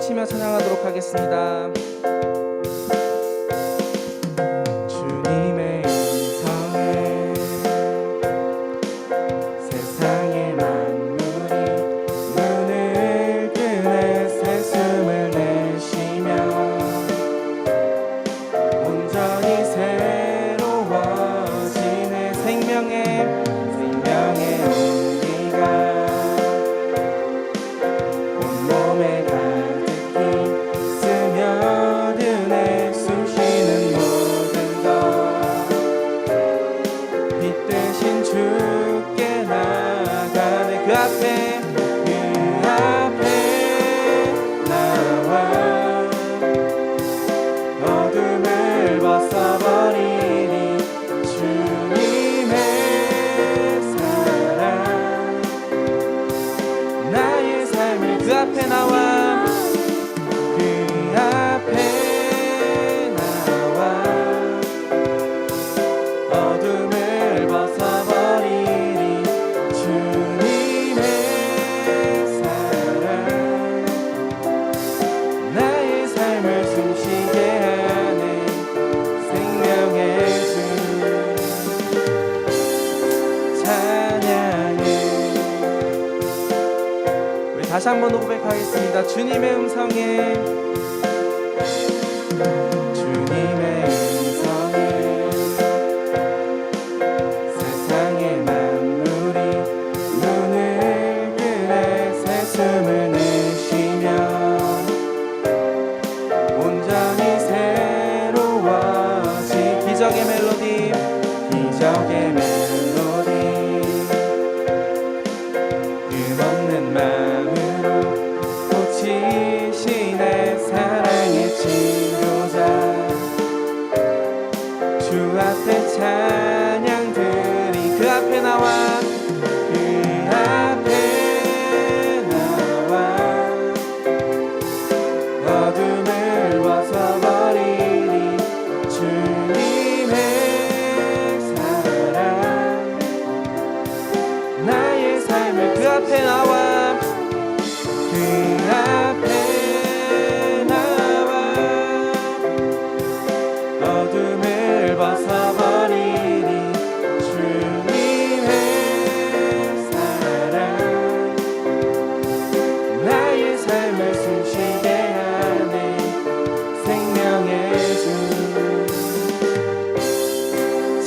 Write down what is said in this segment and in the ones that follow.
치며 찬양하도록 하겠습니다. 주님의 음성에 세상의 만물이 눈을 뜨네 새숨을 내쉬며 온전히 새로워지네 생명의 온기가 온몸에 가득히 스며드네 숨쉬는 모든 것 빛 대신 주께 나가네 그 앞에 나와 어둠을 벗어버리니 주님의 사랑 나의 삶을 그 앞에 나와 어둠을 벗어버리니 주님의 사랑 나의 삶을 숨쉬게 하네 생명의 주 찬양해. 우리 다시 한 번 고백하겠습니다. 주님의 음성에 세상의 만물이 눈을 뜨네 새숨을 내쉬며 온전히 새로워진 기적의 멜로디 힘없는 마음으로 고치시네 사랑의 치료자 주 앞에 찬양들이 그 앞에 나와 어둠을 벗어버리니 주님의 사랑 나의 삶을 그 앞에 나와 어둠을 벗어버리니 주님의 사랑 나의 삶을 숨쉬게 하네 생명의 주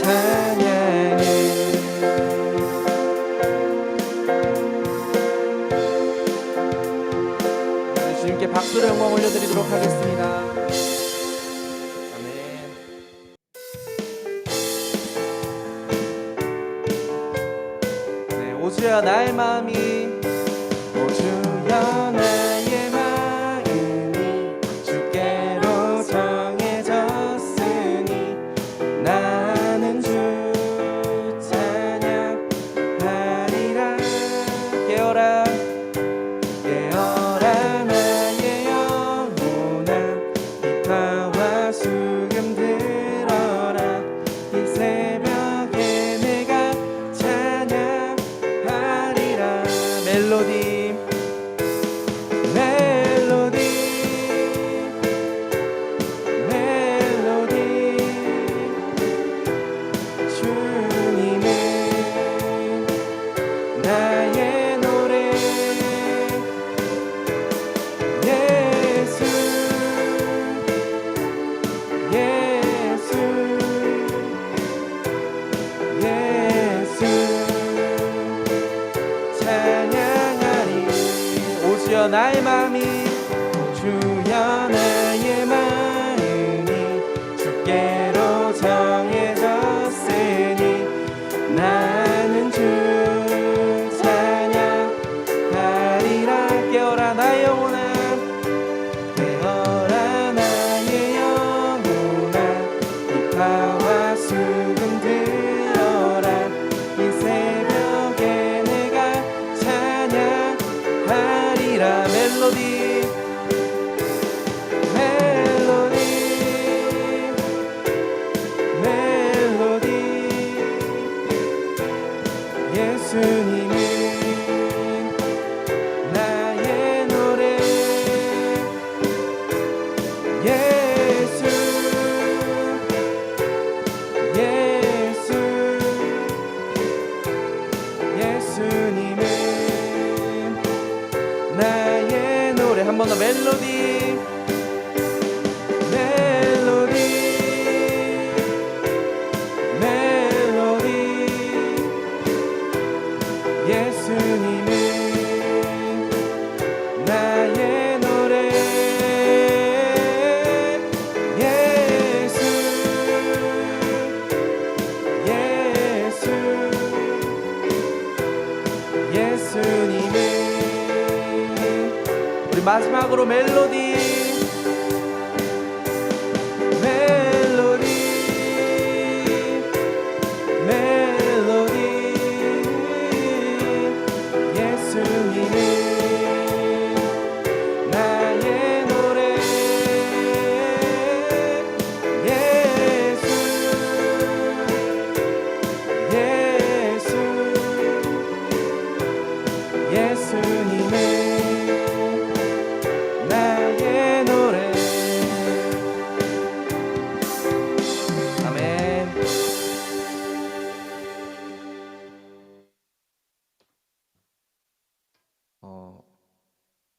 찬양해. 주님께 박수로 영광 올려드리도록 하겠습니다. 오주여 나의 마음이 오주여 나의 마음이 주께로 정해졌으니 나는 주 찬양하리라 깨어라 나의 영혼아 비파와 수금 들어라 이 새벽에 내가 멜로디 주님은 나의 노래 예수 찬양하리 오주여 나의 마음이 주여 나의 마음이 주께로 정해졌으니 나는 주 찬양하리라 깨어라 나의 영혼아 비파와 수금 들어라 이 새벽에 내가 찬양하리라 멜로디 예수님은 나의 노래 마지막으로 멜로디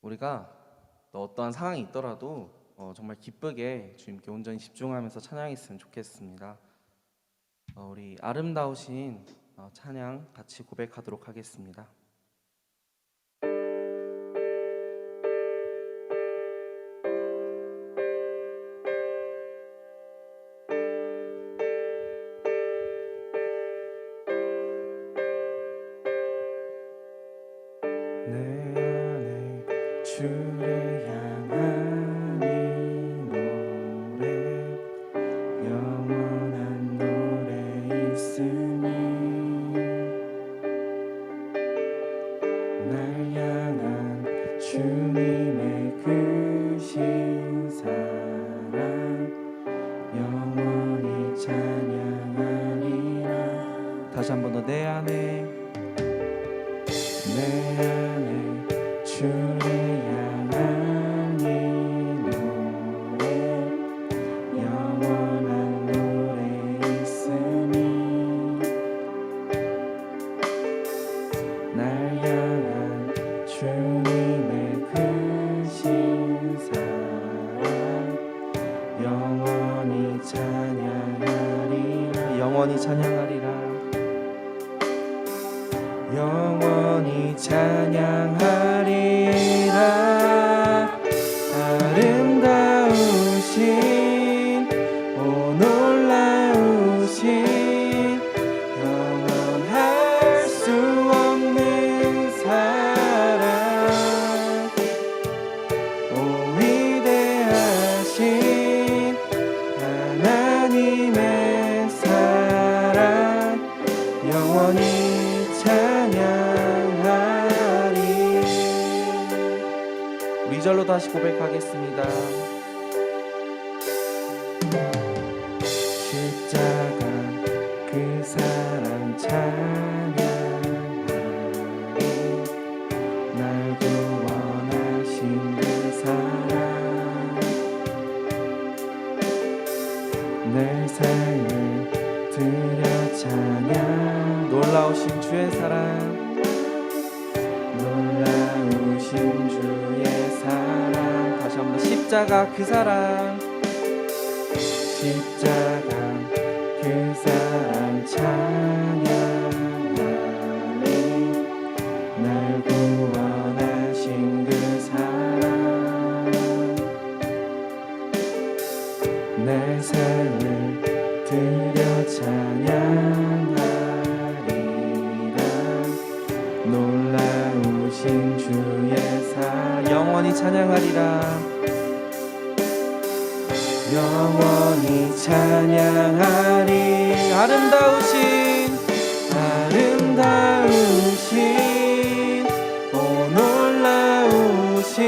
우리가 또 어떠한 상황이 있더라도 정말 기쁘게 주님께 온전히 집중하면서 찬양했으면 좋겠습니다. 우리 아름다우신 찬양 같이 고백하도록 하겠습니다. 주를 향한 이 노래 영원한 노래 있으니 날 향한 주님의 크신 사랑 영원히 찬양하리라. 다시 한 번 더 내 안에 주를 향한 이 노래 영원한 노래 있으니 날 향한 주님의 크신 사랑 영원히 찬양하리라. 영원히 찬양하리라. 영원히 찬양하리라. 아름다우신 오 놀라우신 영원할 수 없는 사랑 오 위대하신 하나님의 사랑 영원히 찬양하리. 우리 2절로 다시 고백하겠습니다. 십자가 그 사랑 찬양하리. 날 구원하신 그 사랑 내 삶을 드려 찬양. 놀라우신 주의 사랑 놀라우신 주의 사랑. 다시 한번 십자가 그 사랑 십자가 그 사랑 찬양하리. 날 구원하신 그 사랑 내 삶을 드려 찬양하리라. 놀라우신 주의 사랑 영원히 찬양하리라. 영원히 찬양하리. 아름다우신 오 놀라우신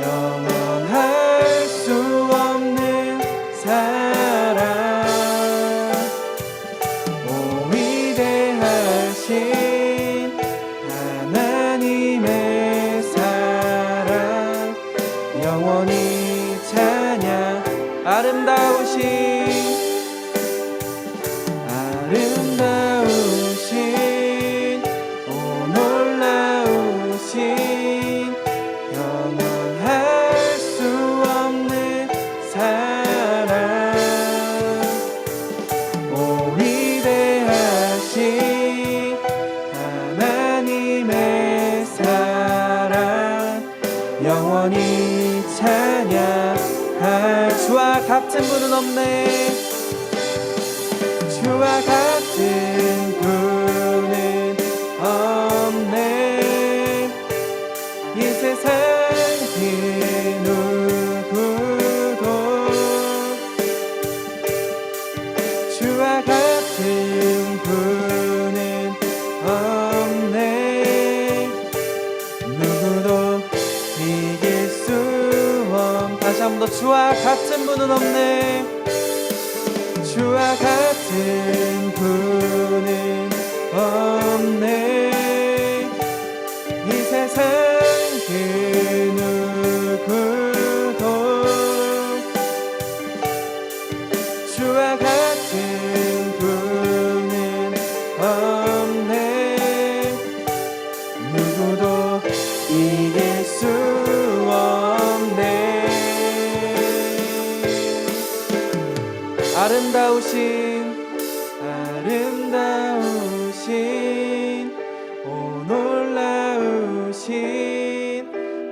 영원할 수 없는 사랑 오 위대하신 하나님의 사랑 영원히 찬양. 아름다우신 오 놀라우신 영원할 수 없는 사랑 오 위대하신 하나님의 사랑 영원히 찬양할. 주와 같은 분은 없네. 주와 같은 분은 없네. 이 세상 주와 같은 분은 없네. 누구도 이길 수 없. 다시 한 번 더. 주와 같은 분은 없네. 주와 같은 분은 없네. 이 세상 그 누구도 주와 같은 분은 없네. 누구도 이길 수 없네. 아름다우신 오 놀라우신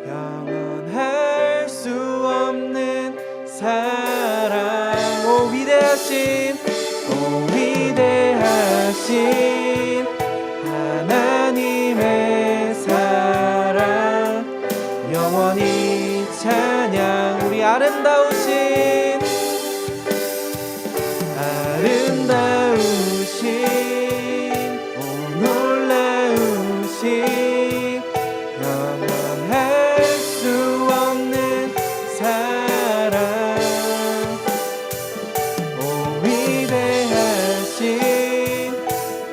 영원할 수 없는 사랑. 오 위대하신 하나님의 사랑 영원히 찬양. 우리 아름다우신 오 놀라우신 영원할 수 없는 사랑. 오 위대하신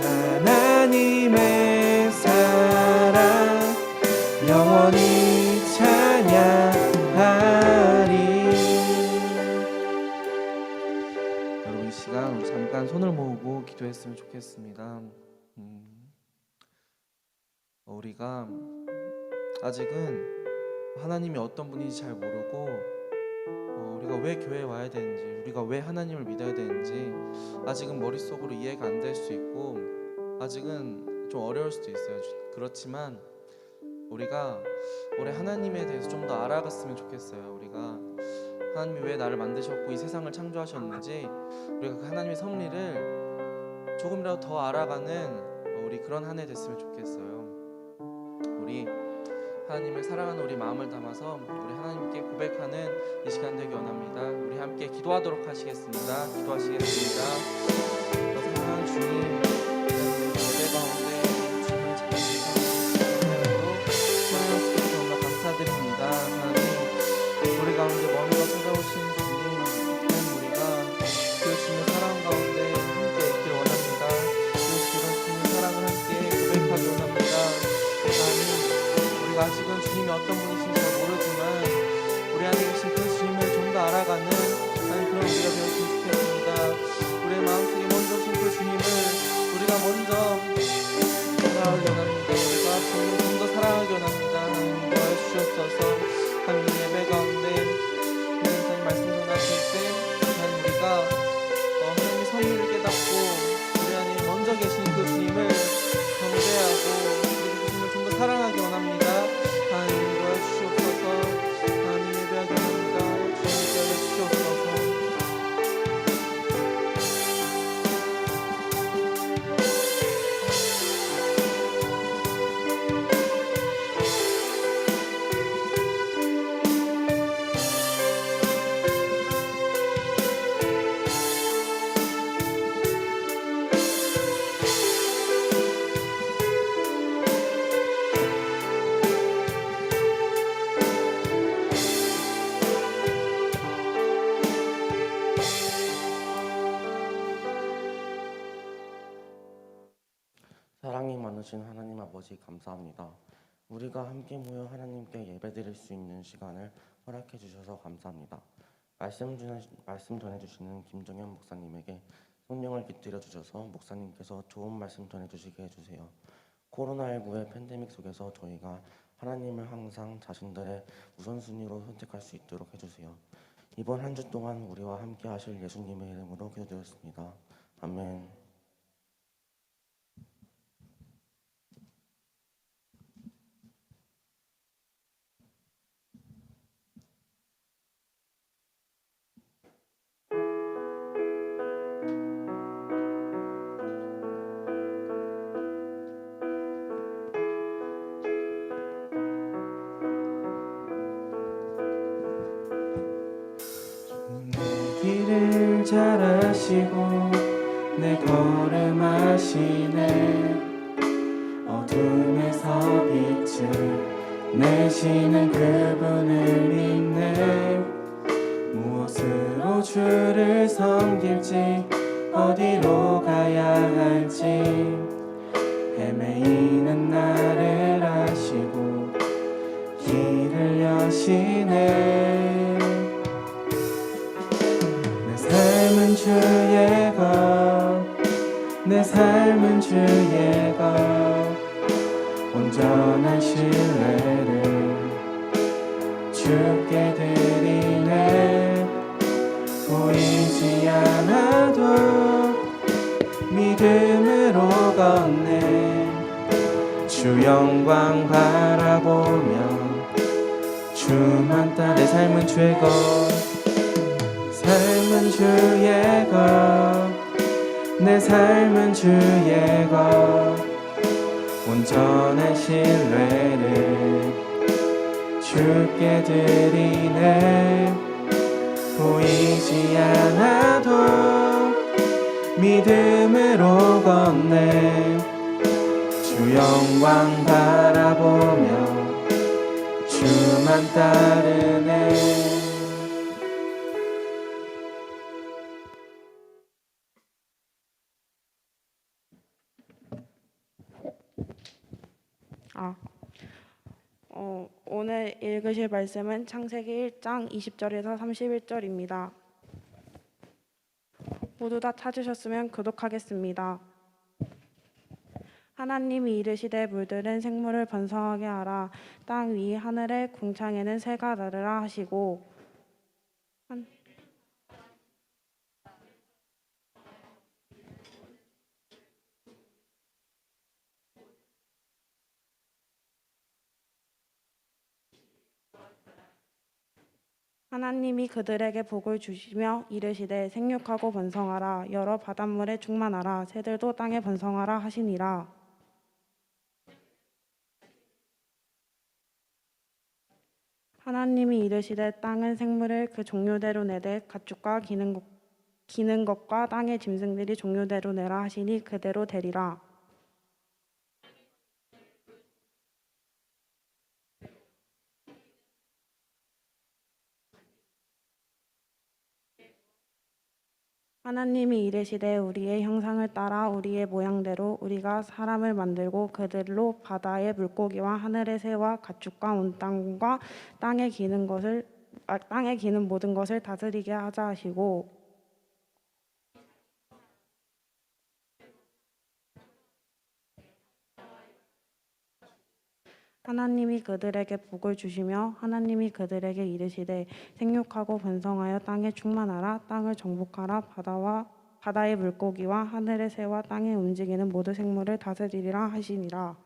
하나님의 사랑 영원히 찬양하리. 여러분 이 시간 우리 잠깐 손을 모으고 기도했으면 좋겠습니다. 우리가 아직은 하나님이 어떤 분인지 잘 모르고 우리가 왜 교회에 와야 되는지, 우리가 왜 하나님을 믿어야 되는지 아직은 머릿속으로 이해가 안 될 수 있고 아직은 좀 어려울 수도 있어요. 그렇지만 우리가 올해 하나님에 대해서 좀 더 알아갔으면 좋겠어요. 우리가 하나님이 왜 나를 만드셨고 이 세상을 창조하셨는지 우리가 그 하나님의 섭리를 조금이라도 더 알아가는 우리 그런 한 해 됐으면 좋겠어요. 우리 하나님을 사랑하는 우리 마음을 담아서 우리 하나님께 고백하는 이 시간 되기 원합니다. 우리 함께 기도하도록 하시겠습니다. 기도하시겠습니다. 사랑하는 주님, 예배 가운데 주님을 찾아주셔서 정말 감사드립니다. 하나님, 우리 가운데 머리가 찾아오신 주님, 우리가 그 주님의 사랑 가운데 함께 있길 원합니다. 그 주님의 사랑을 함께 고백하기 원합니다. 하나님, 우리가 아직은 주님이 어떤 분이신지 잘 모르지만 우리 안에 계신 그 주님을 좀 더 알아가는 하나님 그런 우리가 되었으면 좋겠습니다. 우리의 마음속에 먼저 오신 그 주님을 우리가 먼저 사랑하기 원합니다. 우리가 주님을 좀 더 사랑하기 원합니다. 하나님 도와주시옵소서. 하나님 예배 가운데 하나님 말씀 전하실 때 하나님 우리가 하나님의 섭리를 깨닫고 우리 안에 먼저 계신 그 주님을 경배하고 좀 더 사랑하기 원합니다. 하나님 도와주시옵소서. 하나님 예배하기 원합니다. 주님께 알려주시옵소서. 사랑이 많으신 하나님 아버지 감사합니다. 우리가 함께 모여 하나님께 예배드릴 수 있는 시간을 허락해 주셔서 감사합니다. 말씀 전해주시는 김정현 목사님에게 성령을 깃들여 주셔서 목사님께서 좋은 말씀 전해주시게 해주세요. 코로나19의 팬데믹 속에서 저희가 하나님을 항상 자신들의 우선순위로 선택할 수 있도록 해주세요. 이번 한 주 동안 우리와 함께 하실 예수님의 이름으로 기도드렸습니다. 아멘. 길을 잘 아시고 내 걸음하시네 어둠에서 빛을 내시는 그분을 믿네 무엇으로 주를 섬길지 어디로 가야 할지 헤매이는 나를 아시고 길을 여시네 내 삶은 주의 것, 내 삶은 주의 것 온전한 신뢰를 주께 드리네 보이지 않아도 믿음으로 걷네 주 영광 바라보며 주만 따라 내 삶은 주의 것 삶은 주의 것 내 삶은 주의 것 온전한 신뢰를 주께 드리네 보이지 않아도 믿음으로 걷네 주 영광 바라보며 주만 따르네 오늘 읽으실 말씀은 창세기 1장 20절에서 31절입니다. 모두 다 찾으셨으면 구독하겠습니다. 하나님이 이르시되 물들은 생물을 번성하게 하라 땅 위 하늘의 궁창에는 새가 나르라 하시고 하나님이 그들에게 복을 주시며 이르시되 생육하고 번성하라 여러 바닷물에 충만하라 새들도 땅에 번성하라 하시니라. 하나님이 이르시되 땅은 생물을 그 종류대로 내되 가축과 기는 것과 땅의 짐승들이 종류대로 내라 하시니 그대로 되리라. 하나님이 이르시되 우리의 형상을 따라 우리의 모양대로 우리가 사람을 만들고 그들로 바다의 물고기와 하늘의 새와 가축과 온 땅과 땅에 기는 모든 것을 다스리게 하자 하시고 하나님이 그들에게 복을 주시며 하나님이 그들에게 이르시되 생육하고 번성하여 땅에 충만하라 땅을 정복하라 바다의 물고기와 하늘의 새와 땅에 움직이는 모든 생물을 다스리리라 하시니라.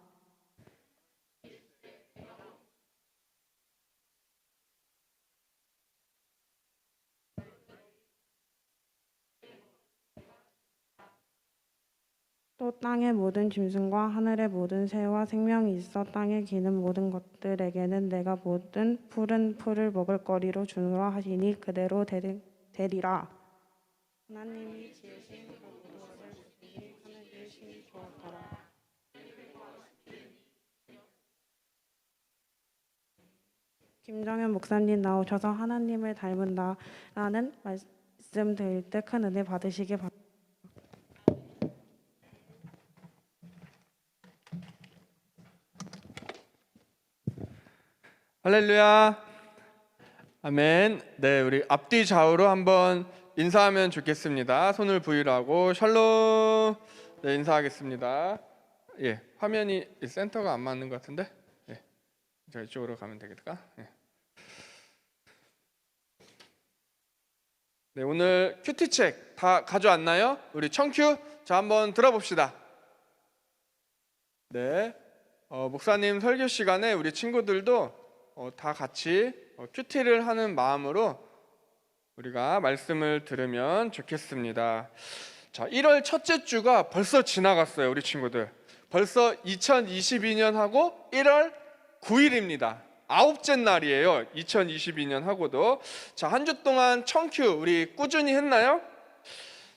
또 땅의 모든 짐승과 하늘의 모든 새와 생명이 있어 땅에 기는 모든 것들에게는 내가 모든 푸른 풀을 먹을 거리로 주노라 하시니 그대로 되리라. 하나님이 지으신 그 모든 것을 보시니 하늘의 신이 좋았더라. 김정현 목사님 나오셔서 하나님을 닮은다라는 말씀 드릴 때 큰 은혜 받으시기 바랍니다. 할렐루야. 아멘. 네, 우리 앞뒤 좌우로 한번 인사하면 좋겠습니다. 손을 V로 하고 샬롬. 네, 인사하겠습니다. 예, 화면이 센터가 안 맞는 것 같은데. 예, 저 이쪽으로 가면 되겠다. 예. 네, 오늘 큐티책 다 가져왔나요? 우리 청큐. 자, 한번 들어봅시다. 네, 목사님 설교 시간에 우리 친구들도 다 같이 큐티를 하는 마음으로 우리가 말씀을 들으면 좋겠습니다. 자, 1월 첫째 주가 벌써 지나갔어요. 우리 친구들 벌써 2022년 하고 1월 9일입니다. 아홉째 날이에요. 2022년 하고도. 자, 한 주 동안 청큐 우리 꾸준히 했나요?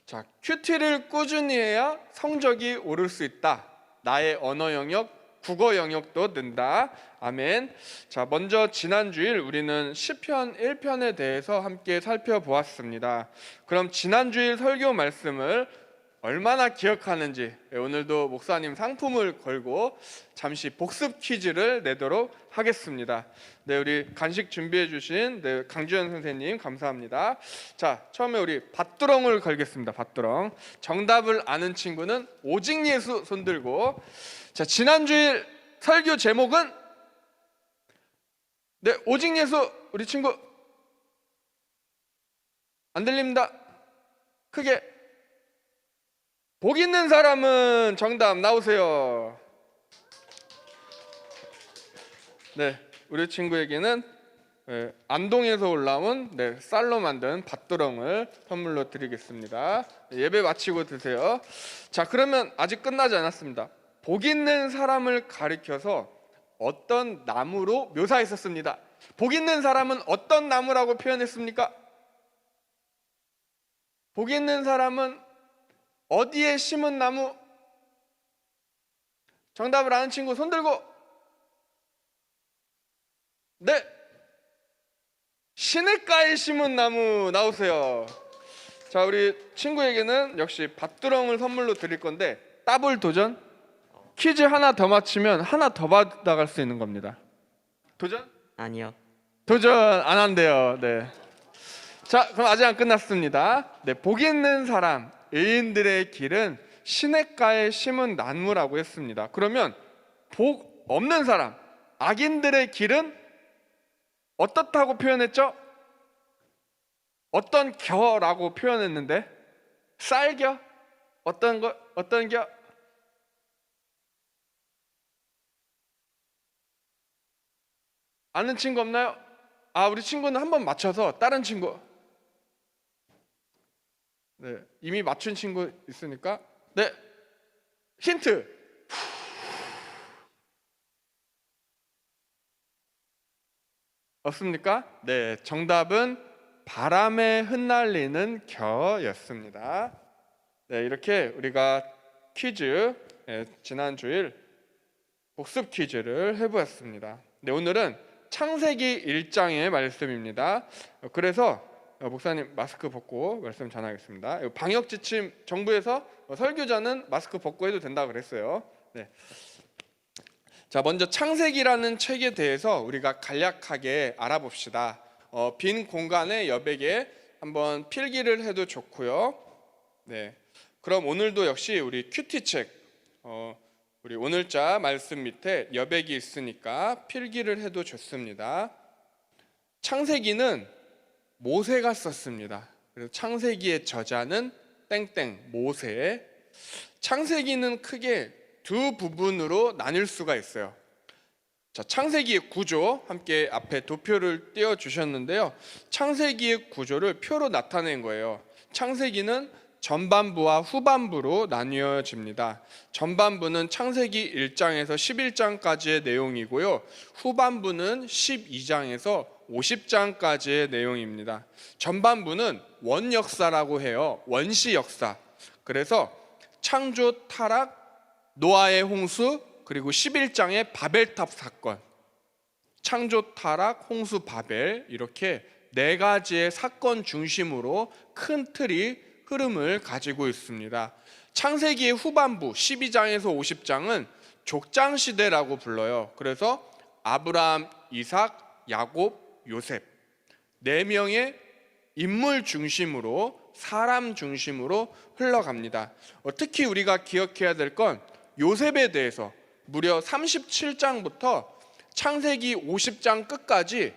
자, 큐티를 꾸준히 해야 성적이 오를 수 있다. 나의 언어 영역, 국어 영역도 는다. 아멘. 자, 먼저 지난 주일 우리는 시편 1편에 대해서 함께 살펴보았습니다. 그럼 지난 주일 설교 말씀을 얼마나 기억하는지 오늘도 목사님 상품을 걸고 잠시 복습 퀴즈를 내도록 하겠습니다. 네, 우리 간식 준비해 주신 강주현 선생님 감사합니다. 자, 처음에 우리 밭두렁을 걸겠습니다. 밭두렁. 정답을 아는 친구는 오직 예수 손들고. 자, 지난주일 설교 제목은 네, 오직 예수. 우리 친구 안 들립니다. 크게. 복 있는 사람은 정답 나오세요. 네, 우리 친구에게는 안동에서 올라온 쌀로 만든 밭두렁을 선물로 드리겠습니다. 예배 마치고 드세요. 자, 그러면 아직 끝나지 않았습니다. 복 있는 사람을 가리켜서 어떤 나무로 묘사했었습니다. 복 있는 사람은 어떤 나무라고 표현했습니까? 복 있는 사람은 어디에 심은 나무? 정답을 아는 친구 손 들고. 네, 시냇가에 심은 나무 나오세요. 자, 우리 친구에게는 역시 밭두렁을 선물로 드릴 건데 더블 도전? 퀴즈 하나 더 맞히면 하나 더 받아갈 수 있는 겁니다. 도전? 아니요. 도전 안 한대요. 네. 자, 그럼 아직 안 끝났습니다. 네, 복 있는 사람, 의인들의 길은 시냇가에 심은 나무라고 했습니다. 그러면 복 없는 사람, 악인들의 길은 어떻다고 표현했죠? 어떤 겨라고 표현했는데 쌀겨? 어떤 거? 어떤 겨? 아는 친구 없나요? 아, 우리 친구는 한번 맞춰서 다른 친구. 네, 이미 맞춘 친구 있으니까. 네, 힌트. 없습니까? 네, 정답은 바람에 흩날리는 겨였습니다. 네, 이렇게 우리가 퀴즈, 지난 주일 복습 퀴즈를 해보았습니다. 네, 오늘은 창세기 1장의 말씀입니다. 그래서 목사님 마스크 벗고 말씀 전하겠습니다. 방역 지침 정부에서 설교자는 마스크 벗고 해도 된다 그랬어요. 네. 자, 먼저 창세기라는 책에 대해서 우리가 간략하게 알아봅시다. 빈 공간에 여백에 한번 필기를 해도 좋고요. 네. 그럼 오늘도 역시 우리 큐티 책, 우리 오늘자 말씀 밑에 여백이 있으니까 필기를 해도 좋습니다. 창세기는 모세가 썼습니다. 그래서 창세기의 저자는 땡땡 모세. 창세기는 크게 두 부분으로 나뉠 수가 있어요. 자, 창세기의 구조 함께 앞에 도표를 띄워 주셨는데요. 창세기의 구조를 표로 나타낸 거예요. 창세기는 전반부와 후반부로 나뉘어집니다. 전반부는 창세기 1장에서 11장까지의 내용이고요. 후반부는 12장에서 50장까지의 내용입니다. 전반부는 원역사라고 해요. 원시 역사. 그래서 창조, 타락, 노아의 홍수, 그리고 11장의 바벨탑 사건, 창조, 타락, 홍수, 바벨, 이렇게 네 가지의 사건 중심으로 큰 틀이 흐름을 가지고 있습니다. 창세기의 후반부 12장에서 50장은 족장시대라고 불러요. 그래서 아브라함, 이삭, 야곱, 요셉, 네 명의 인물 중심으로, 사람 중심으로 흘러갑니다. 특히 우리가 기억해야 될 건 요셉에 대해서 무려 37장부터 창세기 50장 끝까지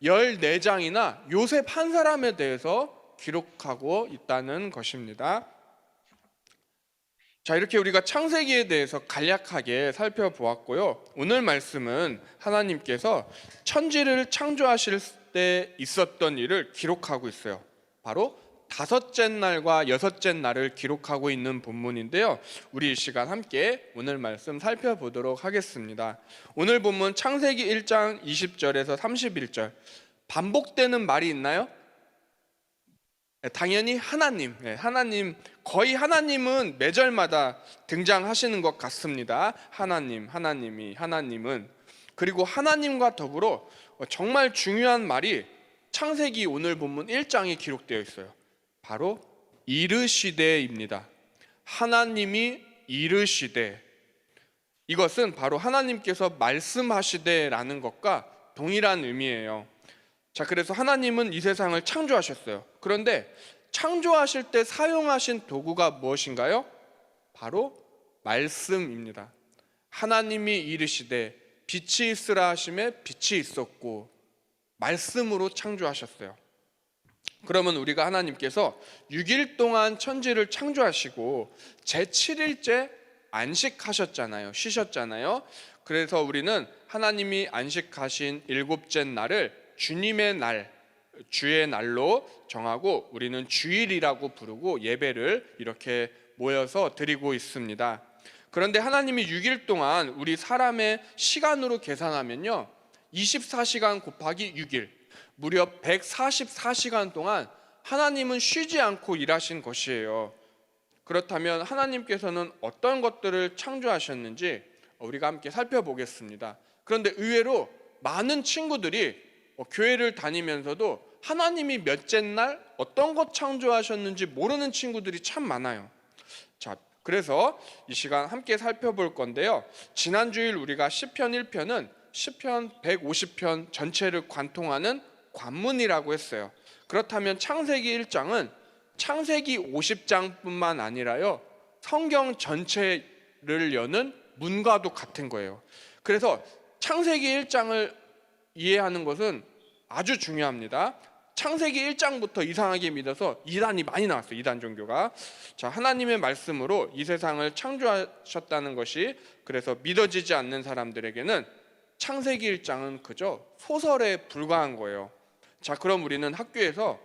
14장이나 요셉 한 사람에 대해서 기록하고 있다는 것입니다. 자, 이렇게 우리가 창세기에 대해서 간략하게 살펴보았고요. 오늘 말씀은 하나님께서 천지를 창조하실 때 있었던 일을 기록하고 있어요. 바로 다섯째 날과 여섯째 날을 기록하고 있는 본문인데요. 우리 이 시간 함께 오늘 말씀 살펴보도록 하겠습니다. 오늘 본문 창세기 1장 20절에서 31절. 반복되는 말이 있나요? 당연히 하나님. 하나님, 거의 하나님은 매절마다 등장하시는 것 같습니다. 하나님은. 그리고 하나님과 더불어 정말 중요한 말이 창세기 오늘 본문 1장에 기록되어 있어요. 바로 이르시되입니다. 하나님이 이르시되, 이것은 바로 하나님께서 말씀하시되라는 것과 동일한 의미예요. 자, 그래서 하나님은 이 세상을 창조하셨어요. 그런데 창조하실 때 사용하신 도구가 무엇인가요? 바로 말씀입니다. 하나님이 이르시되 빛이 있으라 하심에 빛이 있었고, 말씀으로 창조하셨어요. 그러면 우리가 하나님께서 6일 동안 천지를 창조하시고 제7일째 안식하셨잖아요. 쉬셨잖아요. 그래서 우리는 하나님이 안식하신 일곱째 날을 주님의 날, 주의 날로 정하고 우리는 주일이라고 부르고 예배를 이렇게 모여서 드리고 있습니다. 그런데 하나님이 6일 동안 우리 사람의 시간으로 계산하면요, 24시간 곱하기 6일, 무려 144시간 동안 하나님은 쉬지 않고 일하신 것이에요. 그렇다면 하나님께서는 어떤 것들을 창조하셨는지 우리가 함께 살펴보겠습니다. 그런데 의외로 많은 친구들이 교회를 다니면서도 하나님이 몇째 날 어떤 것 창조하셨는지 모르는 친구들이 참 많아요. 자, 그래서 이 시간 함께 살펴볼 건데요, 지난주일 우리가 시편 1편은 시편 150편 전체를 관통하는 관문이라고 했어요. 그렇다면 창세기 1장은 창세기 50장뿐만 아니라요, 성경 전체를 여는 문과도 같은 거예요. 그래서 창세기 1장을 이해하는 것은 아주 중요합니다. 창세기 1장부터 이상하게 믿어서 이단이 많이 나왔어요. 이단 종교가. 자, 하나님의 말씀으로 이 세상을 창조하셨다는 것이 그래서 믿어지지 않는 사람들에게는 창세기 1장은 그저 소설에 불과한 거예요. 자, 그럼 우리는 학교에서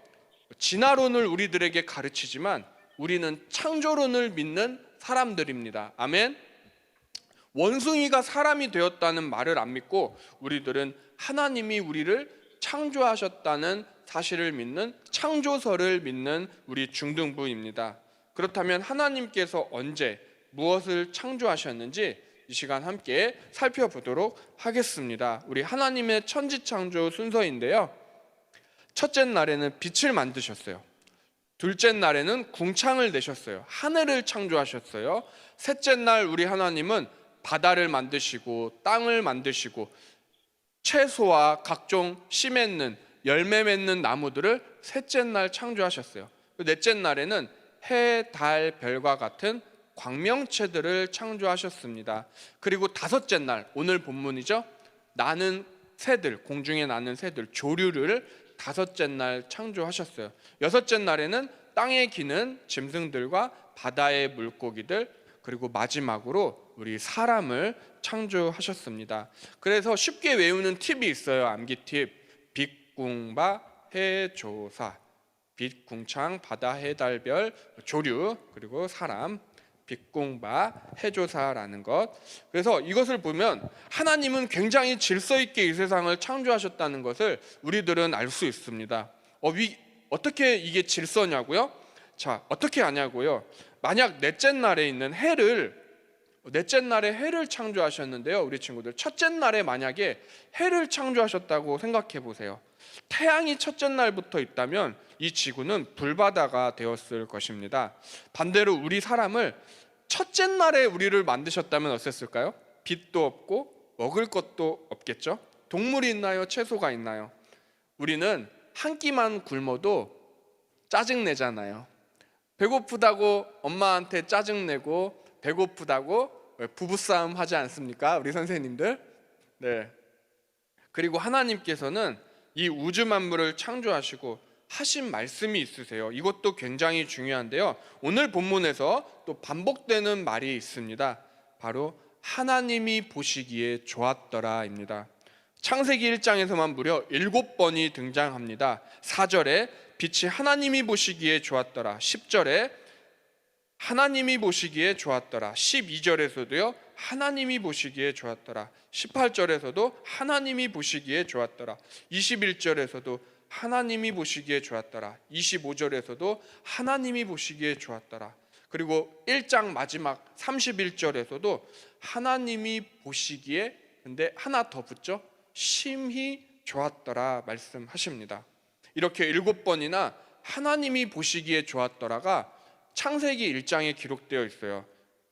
진화론을 우리들에게 가르치지만 우리는 창조론을 믿는 사람들입니다. 아멘. 원숭이가 사람이 되었다는 말을 안 믿고 우리들은 하나님이 우리를 창조하셨다는 사실을 믿는 창조설을 믿는 우리 중등부입니다. 그렇다면 하나님께서 언제 무엇을 창조하셨는지 이 시간 함께 살펴보도록 하겠습니다. 우리 하나님의 천지창조 순서인데요, 첫째 날에는 빛을 만드셨어요. 둘째 날에는 궁창을 내셨어요. 하늘을 창조하셨어요. 셋째 날 우리 하나님은 바다를 만드시고 땅을 만드시고 채소와 각종 씨 맺는 열매 맺는 나무들을 셋째 날 창조하셨어요. 넷째 날에는 해, 달, 별과 같은 광명체들을 창조하셨습니다. 그리고 다섯째 날, 오늘 본문이죠, 나는 새들, 공중에 나는 새들, 조류를 다섯째 날 창조하셨어요. 여섯째 날에는 땅에 기는 짐승들과 바다의 물고기들, 그리고 마지막으로 우리 사람을 창조하셨습니다. 그래서 쉽게 외우는 팁이 있어요. 암기 팁. 빛궁바 해조사, 빛, 궁창, 바다, 해, 달, 별, 조류, 그리고 사람, 빛궁바 해조사라는 것. 그래서 이것을 보면 하나님은 굉장히 질서 있게 이 세상을 창조하셨다는 것을 우리들은 알 수 있습니다. 어떻게 이게 질서냐고요? 자, 어떻게 아냐고요? 만약 넷째 날에 있는 넷째 날에 해를 창조하셨는데요, 우리 친구들, 첫째 날에 만약에 해를 창조하셨다고 생각해 보세요. 태양이 첫째 날부터 있다면 이 지구는 불바다가 되었을 것입니다. 반대로 우리 사람을 첫째 날에 우리를 만드셨다면 어땠을까요? 빛도 없고 먹을 것도 없겠죠. 동물이 있나요? 채소가 있나요? 우리는 한 끼만 굶어도 짜증내잖아요. 배고프다고 엄마한테 짜증내고 배고프다고 부부싸움 하지 않습니까? 우리 선생님들. 네. 그리고 하나님께서는 이 우주 만물을 창조하시고 하신 말씀이 있으세요. 이것도 굉장히 중요한데요, 오늘 본문에서 또 반복되는 말이 있습니다. 바로 하나님이 보시기에 좋았더라입니다. 창세기 1장에서만 무려 7번이 등장합니다. 4절에 빛이 하나님이 보시기에 좋았더라, 10절에 하나님이 보시기에 좋았더라, 12절에서도요 하나님이 보시기에 좋았더라, 18절에서도 하나님이 보시기에 좋았더라, 21절에서도 하나님이 보시기에 좋았더라. 25절에서도 하나님이 보시기에 좋았더라. 그리고 1장 마지막 31절에서도 하나님이 보시기에, 근데 하나 더 붙죠. 심히 좋았더라 말씀하십니다. 이렇게 7번이나 하나님이 보시기에 좋았더라가 창세기 1장에 기록되어 있어요.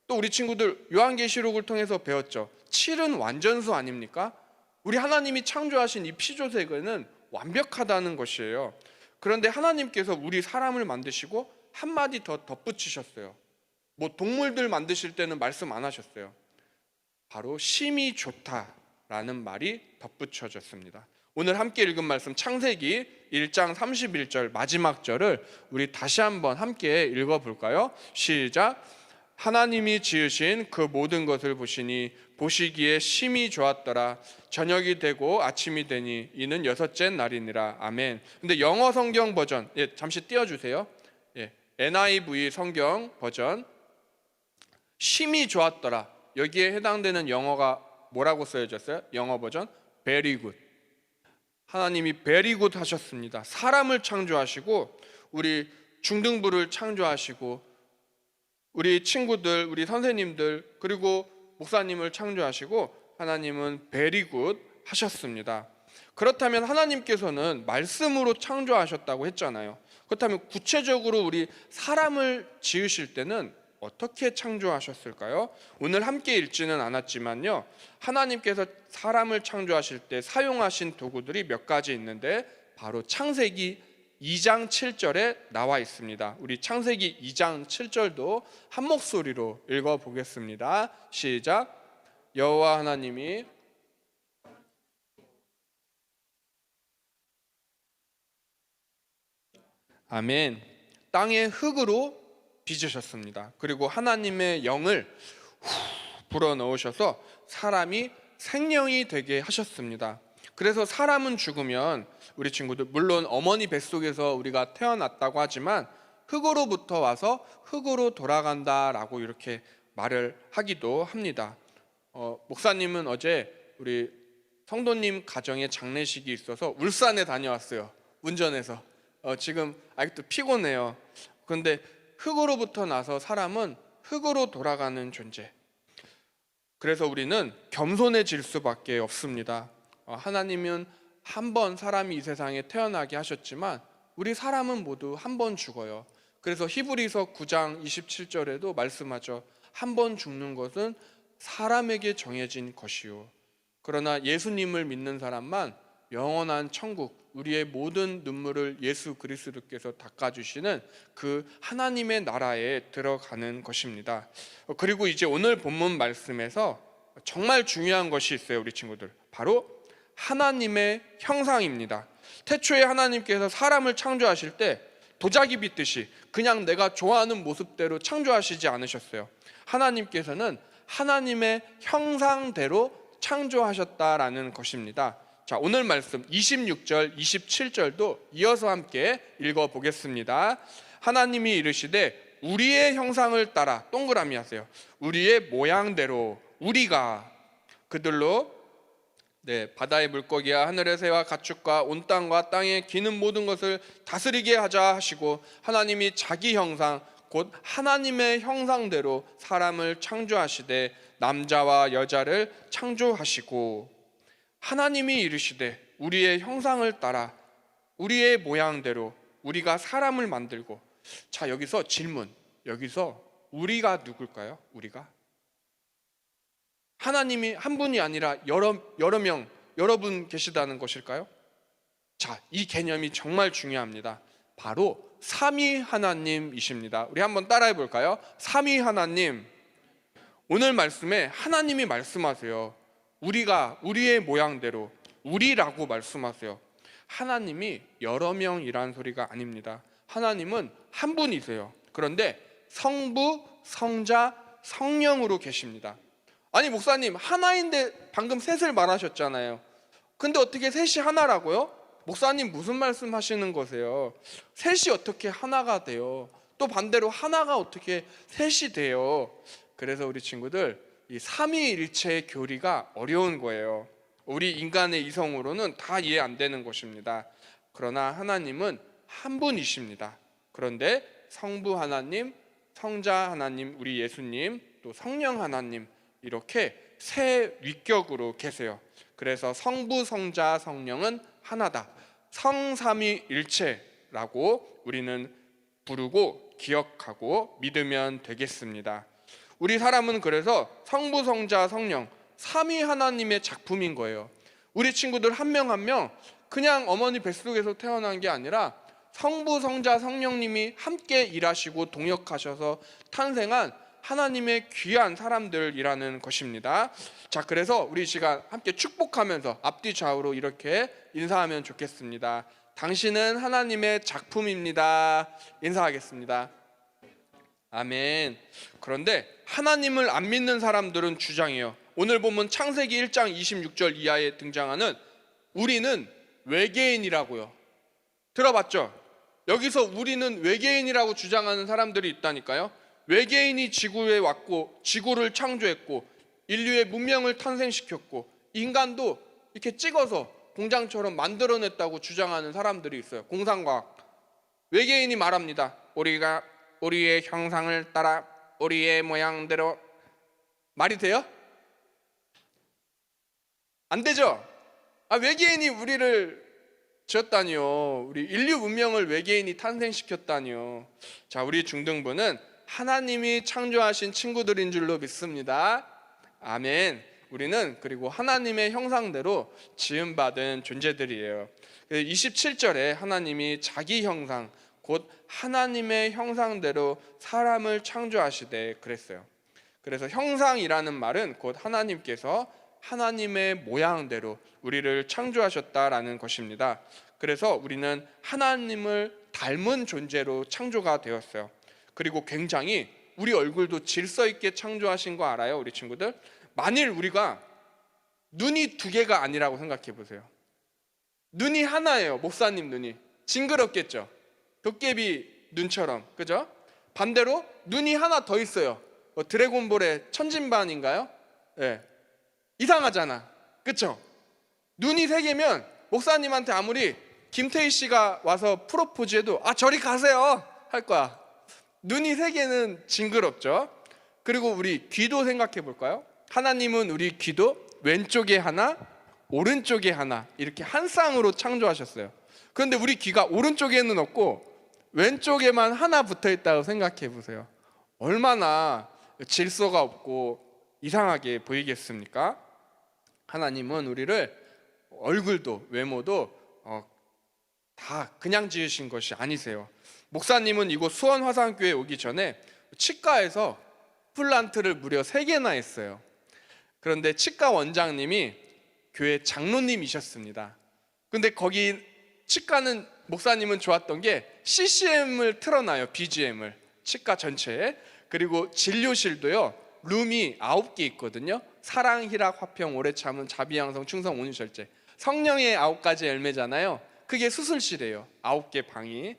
또 우리 친구들 요한계시록을 통해서 배웠죠. 7은 완전수 아닙니까? 우리 하나님이 창조하신 이 피조세계는 완벽하다는 것이에요. 그런데 하나님께서 우리 사람을 만드시고 한마디 더 덧붙이셨어요. 뭐 동물들 만드실 때는 말씀 안 하셨어요. 바로 심히 좋다라는 말이 덧붙여졌습니다. 오늘 함께 읽은 말씀 창세기 1장 31절 마지막 절을 우리 다시 한번 함께 읽어볼까요? 시작. 하나님이 지으신 그 모든 것을 보시니 보시기에 심히 좋았더라. 저녁이 되고 아침이 되니 이는 6째 날이니라. 아멘. 근데 영어 성경 버전, 잠시 띄워주세요. NIV 성경 버전, 심히 좋았더라. 여기에 해당되는 영어가 뭐라고 쓰여졌어요? 영어 버전 very good. 하나님이 very good 하셨습니다. 사람을 창조하시고 우리 중등부를 창조하시고 우리 친구들, 우리 선생님들, 그리고 목사님을 창조하시고 하나님은 very good 하셨습니다. 그렇다면 하나님께서는 말씀으로 창조하셨다고 했잖아요. 그렇다면 구체적으로 우리 사람을 지으실 때는 어떻게 창조하셨을까요? 오늘 함께 읽지는 않았지만요, 하나님께서 사람을 창조하실 때 사용하신 도구들이 몇 가지 있는데 바로 창세기 2장 7절에 나와 있습니다. 우리 창세기 2장 7절도 한 목소리로 읽어보겠습니다. 시작. 여호와 하나님이 아멘. 땅에 흙으로 빚으셨습니다. 그리고 하나님의 영을 불어넣으셔서 사람이 생명이 되게 하셨습니다. 그래서 사람은 죽으면 우리 친구들, 물론 어머니 뱃속에서 우리가 태어났다고 하지만 흙으로부터 와서 흙으로 돌아간다라고 이렇게 말을 하기도 합니다. 목사님은 어제 우리 성도님 가정에 장례식이 있어서 울산에 다녀왔어요. 운전해서. 지금 아직도 피곤해요. 그런데 흙으로부터 나서 사람은 흙으로 돌아가는 존재. 그래서 우리는 겸손해질 수밖에 없습니다. 하나님은 한 번 사람이 이 세상에 태어나게 하셨지만 우리 사람은 모두 한 번 죽어요. 그래서 히브리서 9장 27절에도 말씀하죠. 한 번 죽는 것은 사람에게 정해진 것이요. 그러나 예수님을 믿는 사람만 영원한 천국, 우리의 모든 눈물을 예수 그리스도께서 닦아주시는 그 하나님의 나라에 들어가는 것입니다. 그리고 이제 오늘 본문 말씀에서 정말 중요한 것이 있어요, 우리 친구들. 바로 하나님의 형상입니다. 태초에 하나님께서 사람을 창조하실 때 도자기 빗듯이 그냥 내가 좋아하는 모습대로 창조하시지 않으셨어요. 하나님께서는 하나님의 형상대로 창조하셨다라는 것입니다. 자, 오늘 말씀 26절, 27절도 이어서 함께 읽어보겠습니다. 하나님이 이르시되 우리의 형상을 따라, 동그라미 하세요. 우리의 모양대로 우리가 그들로 바다의 물고기와 하늘의 새와 가축과 온 땅과 땅에 기는 모든 것을 다스리게 하자 하시고 하나님이 자기 형상 곧 하나님의 형상대로 사람을 창조하시되 남자와 여자를 창조하시고 하나님이 이르시되 우리의 형상을 따라 우리의 모양대로 우리가 사람을 만들고. 자, 여기서 질문. 여기서 우리가 누굴까요? 우리가? 하나님이 한 분이 아니라 여러 명, 여러분 계시다는 것일까요? 자, 이 개념이 정말 중요합니다. 바로 삼위 하나님이십니다. 우리 한번 따라해 볼까요? 삼위 하나님. 오늘 말씀에 하나님이 말씀하세요. 우리가 우리의 모양대로 우리라고 말씀하세요. 하나님이 여러 명이란 소리가 아닙니다. 하나님은 한 분이세요. 그런데 성부, 성자, 성령으로 계십니다. 아니 목사님, 하나인데 방금 셋을 말하셨잖아요. 근데 어떻게 셋이 하나라고요? 목사님 무슨 말씀 하시는 거세요? 셋이 어떻게 하나가 돼요? 또 반대로 하나가 어떻게 셋이 돼요? 그래서 우리 친구들, 이 삼위일체의 교리가 어려운 거예요. 우리 인간의 이성으로는 다 이해 안 되는 것입니다. 그러나 하나님은 한 분이십니다. 그런데 성부 하나님, 성자 하나님, 우리 예수님, 또 성령 하나님, 이렇게 세 위격으로 계세요. 그래서 성부, 성자, 성령은 하나다, 성삼위일체라고 우리는 부르고 기억하고 믿으면 되겠습니다. 우리 사람은 그래서 성부, 성자, 성령 삼위 하나님의 작품인 거예요. 우리 친구들 한 명 한 명 그냥 어머니 뱃속에서 태어난 게 아니라 성부, 성자, 성령님이 함께 일하시고 동역하셔서 탄생한 하나님의 귀한 사람들이라는 것입니다. 자, 그래서 우리 시간 함께 축복하면서 앞뒤 좌우로 이렇게 인사하면 좋겠습니다. 당신은 하나님의 작품입니다. 인사하겠습니다. 아멘. 그런데 하나님을 안 믿는 사람들은 주장해요. 오늘 보면 창세기 1장 26절 이하에 등장하는 우리는 외계인이라고요. 들어봤죠? 여기서 우리는 외계인이라고 주장하는 사람들이 있다니까요. 외계인이 지구에 왔고 지구를 창조했고 인류의 문명을 탄생시켰고 인간도 이렇게 찍어서 공장처럼 만들어냈다고 주장하는 사람들이 있어요. 공상과학. 외계인이 말합니다. 우리가 우리의 형상을 따라 우리의 모양대로. 말이 돼요? 안 되죠? 외계인이 우리를 지었다니요. 우리 인류 문명을 외계인이 탄생시켰다니요. 자, 우리 중등부는 하나님이 창조하신 친구들인 줄로 믿습니다. 아멘. 우리는 그리고 하나님의 형상대로 지음받은 존재들이에요. 27절에 하나님이 자기 형상, 곧 하나님의 형상대로 사람을 창조하시되 그랬어요. 그래서 형상이라는 말은 곧 하나님께서 하나님의 모양대로 우리를 창조하셨다라는 것입니다. 그래서 우리는 하나님을 닮은 존재로 창조가 되었어요. 그리고 굉장히 우리 얼굴도 질서 있게 창조하신 거 알아요, 우리 친구들? 만일 우리가 눈이 두 개가 아니라고 생각해 보세요. 눈이 하나예요. 목사님 눈이 징그럽겠죠? 도깨비 눈처럼, 그죠? 반대로 눈이 하나 더 있어요. 드래곤볼의 천진반인가요? 네. 이상하잖아, 그쵸? 눈이 세 개면 목사님한테 아무리 김태희 씨가 와서 프로포즈해도 저리 가세요 할 거야. 눈이 세 개는 징그럽죠. 그리고 우리 귀도 생각해 볼까요? 하나님은 우리 귀도 왼쪽에 하나, 오른쪽에 하나 이렇게 한 쌍으로 창조하셨어요. 그런데 우리 귀가 오른쪽에는 없고 왼쪽에만 하나 붙어 있다고 생각해 보세요. 얼마나 질서가 없고 이상하게 보이겠습니까? 하나님은 우리를 얼굴도 외모도 다 그냥 지으신 것이 아니세요. 목사님은 이곳 수원화산교회 오기 전에 치과에서 임플란트를 무려 3개나 했어요. 그런데 치과 원장님이 교회 장로님이셨습니다. 근데 거기 치과는 목사님은 좋았던 게 CCM을 틀어놔요. BGM을 치과 전체에. 그리고 진료실도요 룸이 9개 있거든요. 사랑, 희락, 화평, 오래 참음, 자비양성, 충성, 온유, 절제. 성령의 9가지 열매잖아요. 그게 수술실이에요. 9개 방이.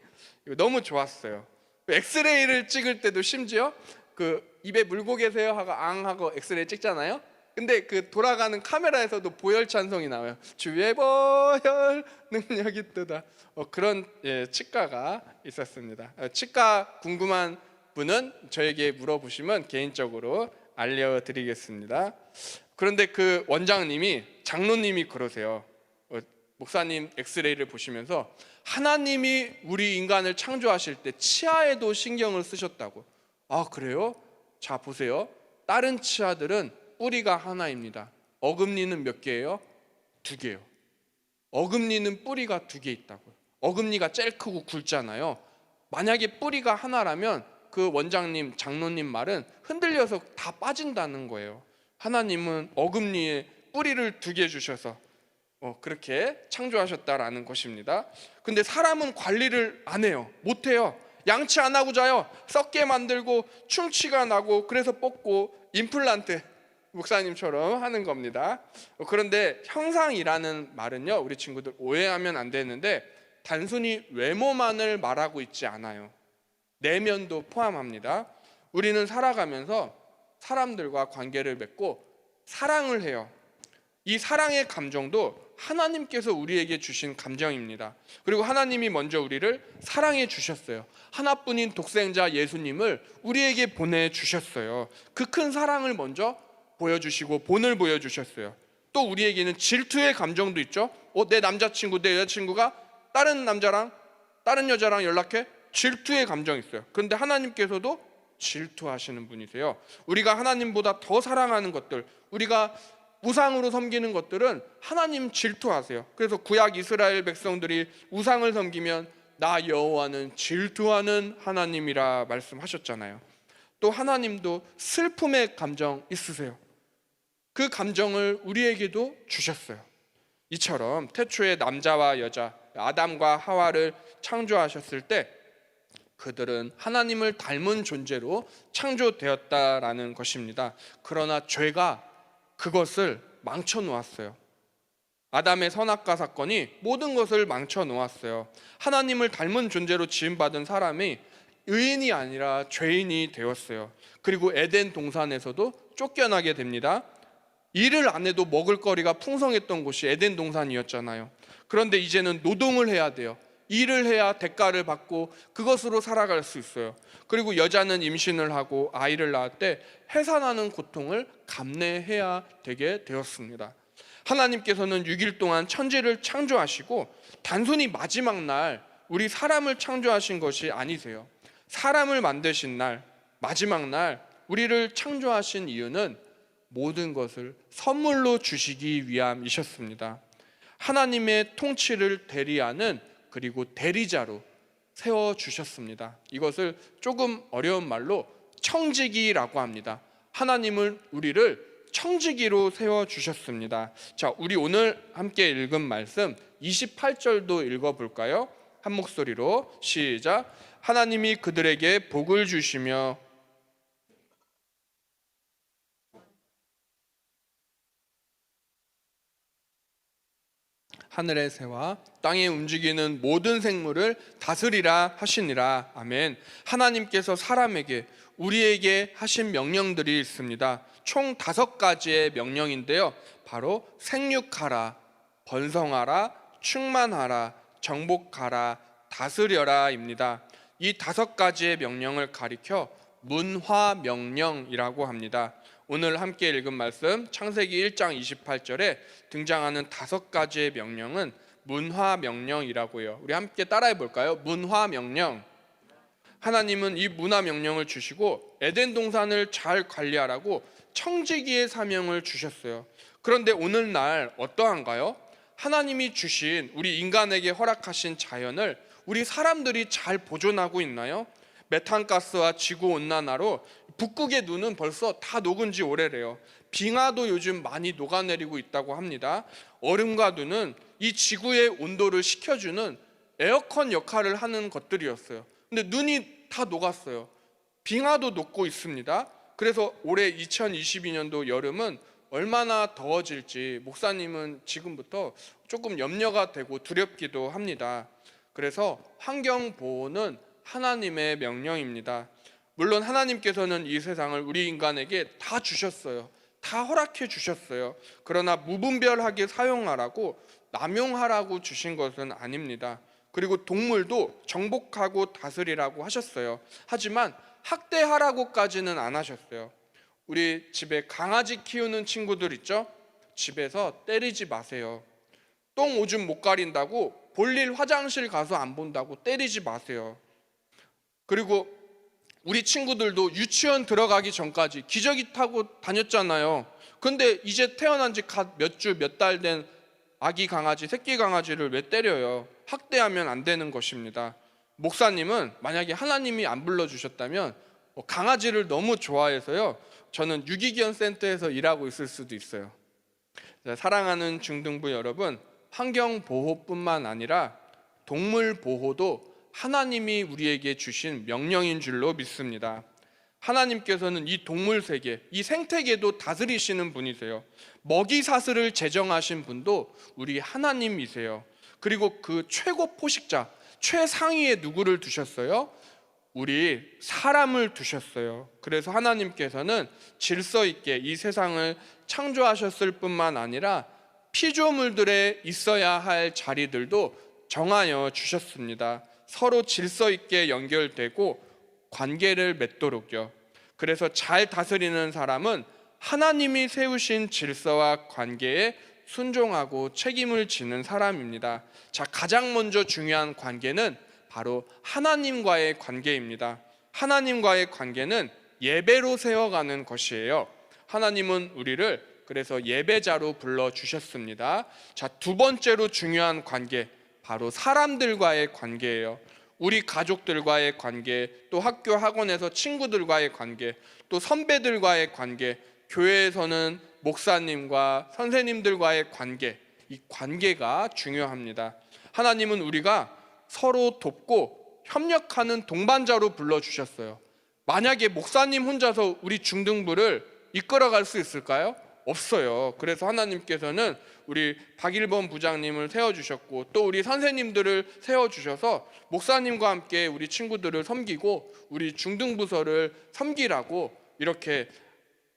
이거 너무 좋았어요. 엑스레이를 찍을 때도 심지어 입에 물고 계세요 하고 앙 하고 엑스레이 찍잖아요. 근데 돌아가는 카메라에서도 보혈 찬송이 나와요. 주의 보혈 능력이 뜨다. 그런 치과가 있었습니다. 치과 궁금한 분은 저에게 물어보시면 개인적으로 알려드리겠습니다. 그런데 그 원장님이 장로님이 그러세요. 목사님 엑스레이를 보시면서 하나님이 우리 인간을 창조하실 때 치아에도 신경을 쓰셨다고. 그래요? 자 보세요. 다른 치아들은 뿌리가 하나입니다. 어금니는 몇 개예요? 2개예요. 어금니는 뿌리가 2개 있다고요. 어금니가 제일 크고 굵잖아요. 만약에 뿌리가 하나라면 그 원장님, 장로님 말은 흔들려서 다 빠진다는 거예요. 하나님은 어금니에 뿌리를 2개 주셔서 그렇게 창조하셨다라는 것입니다. 근데 사람은 관리를 안 해요. 못 해요. 양치 안 하고 자요. 썩게 만들고 충치가 나고 그래서 뽑고 임플란트 목사님처럼 하는 겁니다. 그런데 형상이라는 말은요, 우리 친구들 오해하면 안 되는데 단순히 외모만을 말하고 있지 않아요. 내면도 포함합니다. 우리는 살아가면서 사람들과 관계를 맺고 사랑을 해요. 이 사랑의 감정도 하나님께서 우리에게 주신 감정입니다. 그리고 하나님이 먼저 우리를 사랑해 주셨어요. 하나뿐인 독생자 예수님을 우리에게 보내주셨어요. 그 큰 사랑을 먼저 보여주시고 본을 보여주셨어요. 또 우리에게는 질투의 감정도 있죠. 내 남자친구, 내 여자친구가 다른 남자랑 다른 여자랑 연락해? 질투의 감정이 있어요. 그런데 하나님께서도 질투하시는 분이세요. 우리가 하나님보다 더 사랑하는 것들, 우리가 우상으로 섬기는 것들은 하나님 질투하세요. 그래서 구약 이스라엘 백성들이 우상을 섬기면 나 여호와는 질투하는 하나님이라 말씀하셨잖아요. 또 하나님도 슬픔의 감정 있으세요. 그 감정을 우리에게도 주셨어요. 이처럼 태초에 남자와 여자 아담과 하와를 창조하셨을 때 그들은 하나님을 닮은 존재로 창조되었다라는 것입니다. 그러나 죄가 그것을 망쳐 놓았어요. 아담의 선악과 사건이 모든 것을 망쳐 놓았어요. 하나님을 닮은 존재로 지음받은 사람이 의인이 아니라 죄인이 되었어요. 그리고 에덴 동산에서도 쫓겨나게 됩니다. 일을 안 해도 먹을 거리가 풍성했던 곳이 에덴 동산이었잖아요. 그런데 이제는 노동을 해야 돼요. 일을 해야 대가를 받고 그것으로 살아갈 수 있어요. 그리고 여자는 임신을 하고 아이를 낳을 때 해산하는 고통을 감내해야 되게 되었습니다. 하나님께서는 6일 동안 천지를 창조하시고 단순히 마지막 날 우리 사람을 창조하신 것이 아니세요. 사람을 만드신 날, 마지막 날 우리를 창조하신 이유는 모든 것을 선물로 주시기 위함이셨습니다. 하나님의 통치를 대리하는 그리고 대리자로 세워주셨습니다. 이것을 조금 어려운 말로 청지기라고 합니다. 하나님은 우리를 청지기로 세워주셨습니다. 자, 우리 오늘 함께 읽은 말씀 28절도 읽어볼까요? 한 목소리로 시작. 하나님이 그들에게 복을 주시며 하늘의 새와 땅에 움직이는 모든 생물을 다스리라 하시니라. 아멘. 하나님께서 사람에게 우리에게 하신 명령들이 있습니다. 총 5가지의 명령인데요. 바로 생육하라, 번성하라, 충만하라, 정복하라, 다스려라입니다. 이 5가지의 명령을 가리켜 문화명령이라고 합니다. 오늘 함께 읽은 말씀 창세기 1장 28절에 등장하는 5가지의 명령은 문화명령이라고요. 우리 함께 따라해 볼까요? 문화명령. 하나님은 이 문화명령을 주시고 에덴 동산을 잘 관리하라고 청지기의 사명을 주셨어요. 그런데 오늘날 어떠한가요? 하나님이 주신 우리 인간에게 허락하신 자연을 우리 사람들이 잘 보존하고 있나요? 메탄가스와 지구온난화로 북극의 눈은 벌써 다 녹은 지 오래래요. 빙하도 요즘 많이 녹아내리고 있다고 합니다. 얼음과 눈은 이 지구의 온도를 식혀주는 에어컨 역할을 하는 것들이었어요. 근데 눈이 다 녹았어요. 빙하도 녹고 있습니다. 그래서 올해 2022년도 여름은 얼마나 더워질지 목사님은 지금부터 조금 염려가 되고 두렵기도 합니다. 그래서 환경보호는 하나님의 명령입니다. 물론 하나님께서는 이 세상을 우리 인간에게 다 주셨어요. 다 허락해 주셨어요. 그러나 무분별하게 사용하라고 남용하라고 주신 것은 아닙니다. 그리고 동물도 정복하고 다스리라고 하셨어요. 하지만 학대하라고까지는 안 하셨어요. 우리 집에 강아지 키우는 친구들 있죠? 집에서 때리지 마세요. 똥 오줌 못 가린다고 볼일 화장실 가서 안 본다고 때리지 마세요. 그리고 우리 친구들도 유치원 들어가기 전까지 기저귀 타고 다녔잖아요. 근데 이제 태어난 지 갓 몇 주, 몇 달 된 아기 강아지, 새끼 강아지를 왜 때려요? 학대하면 안 되는 것입니다. 목사님은 만약에 하나님이 안 불러주셨다면 강아지를 너무 좋아해서요, 저는 유기견 센터에서 일하고 있을 수도 있어요. 사랑하는 중등부 여러분, 환경보호뿐만 아니라 동물보호도 하나님이 우리에게 주신 명령인 줄로 믿습니다. 하나님께서는 이 동물 세계, 이 생태계도 다스리시는 분이세요. 먹이 사슬을 제정하신 분도 우리 하나님이세요. 그리고 그 최고 포식자, 최상위에 누구를 두셨어요? 우리 사람을 두셨어요. 그래서 하나님께서는 질서 있게 이 세상을 창조하셨을 뿐만 아니라 피조물들에 있어야 할 자리들도 정하여 주셨습니다. 서로 질서 있게 연결되고 관계를 맺도록요. 그래서 잘 다스리는 사람은 하나님이 세우신 질서와 관계에 순종하고 책임을 지는 사람입니다. 자, 가장 먼저 중요한 관계는 바로 하나님과의 관계입니다. 하나님과의 관계는 예배로 세워가는 것이에요. 하나님은 우리를 그래서 예배자로 불러주셨습니다. 자, 두 번째로 중요한 관계, 바로 사람들과의 관계예요. 우리 가족들과의 관계, 또 학교 학원에서 친구들과의 관계, 또 선배들과의 관계, 교회에서는 목사님과 선생님들과의 관계, 이 관계가 중요합니다. 하나님은 우리가 서로 돕고 협력하는 동반자로 불러주셨어요. 만약에 목사님 혼자서 우리 중등부를 이끌어갈 수 있을까요? 없어요. 그래서 하나님께서는 우리 박일범 부장님을 세워주셨고 또 우리 선생님들을 세워주셔서 목사님과 함께 우리 친구들을 섬기고 우리 중등부서를 섬기라고 이렇게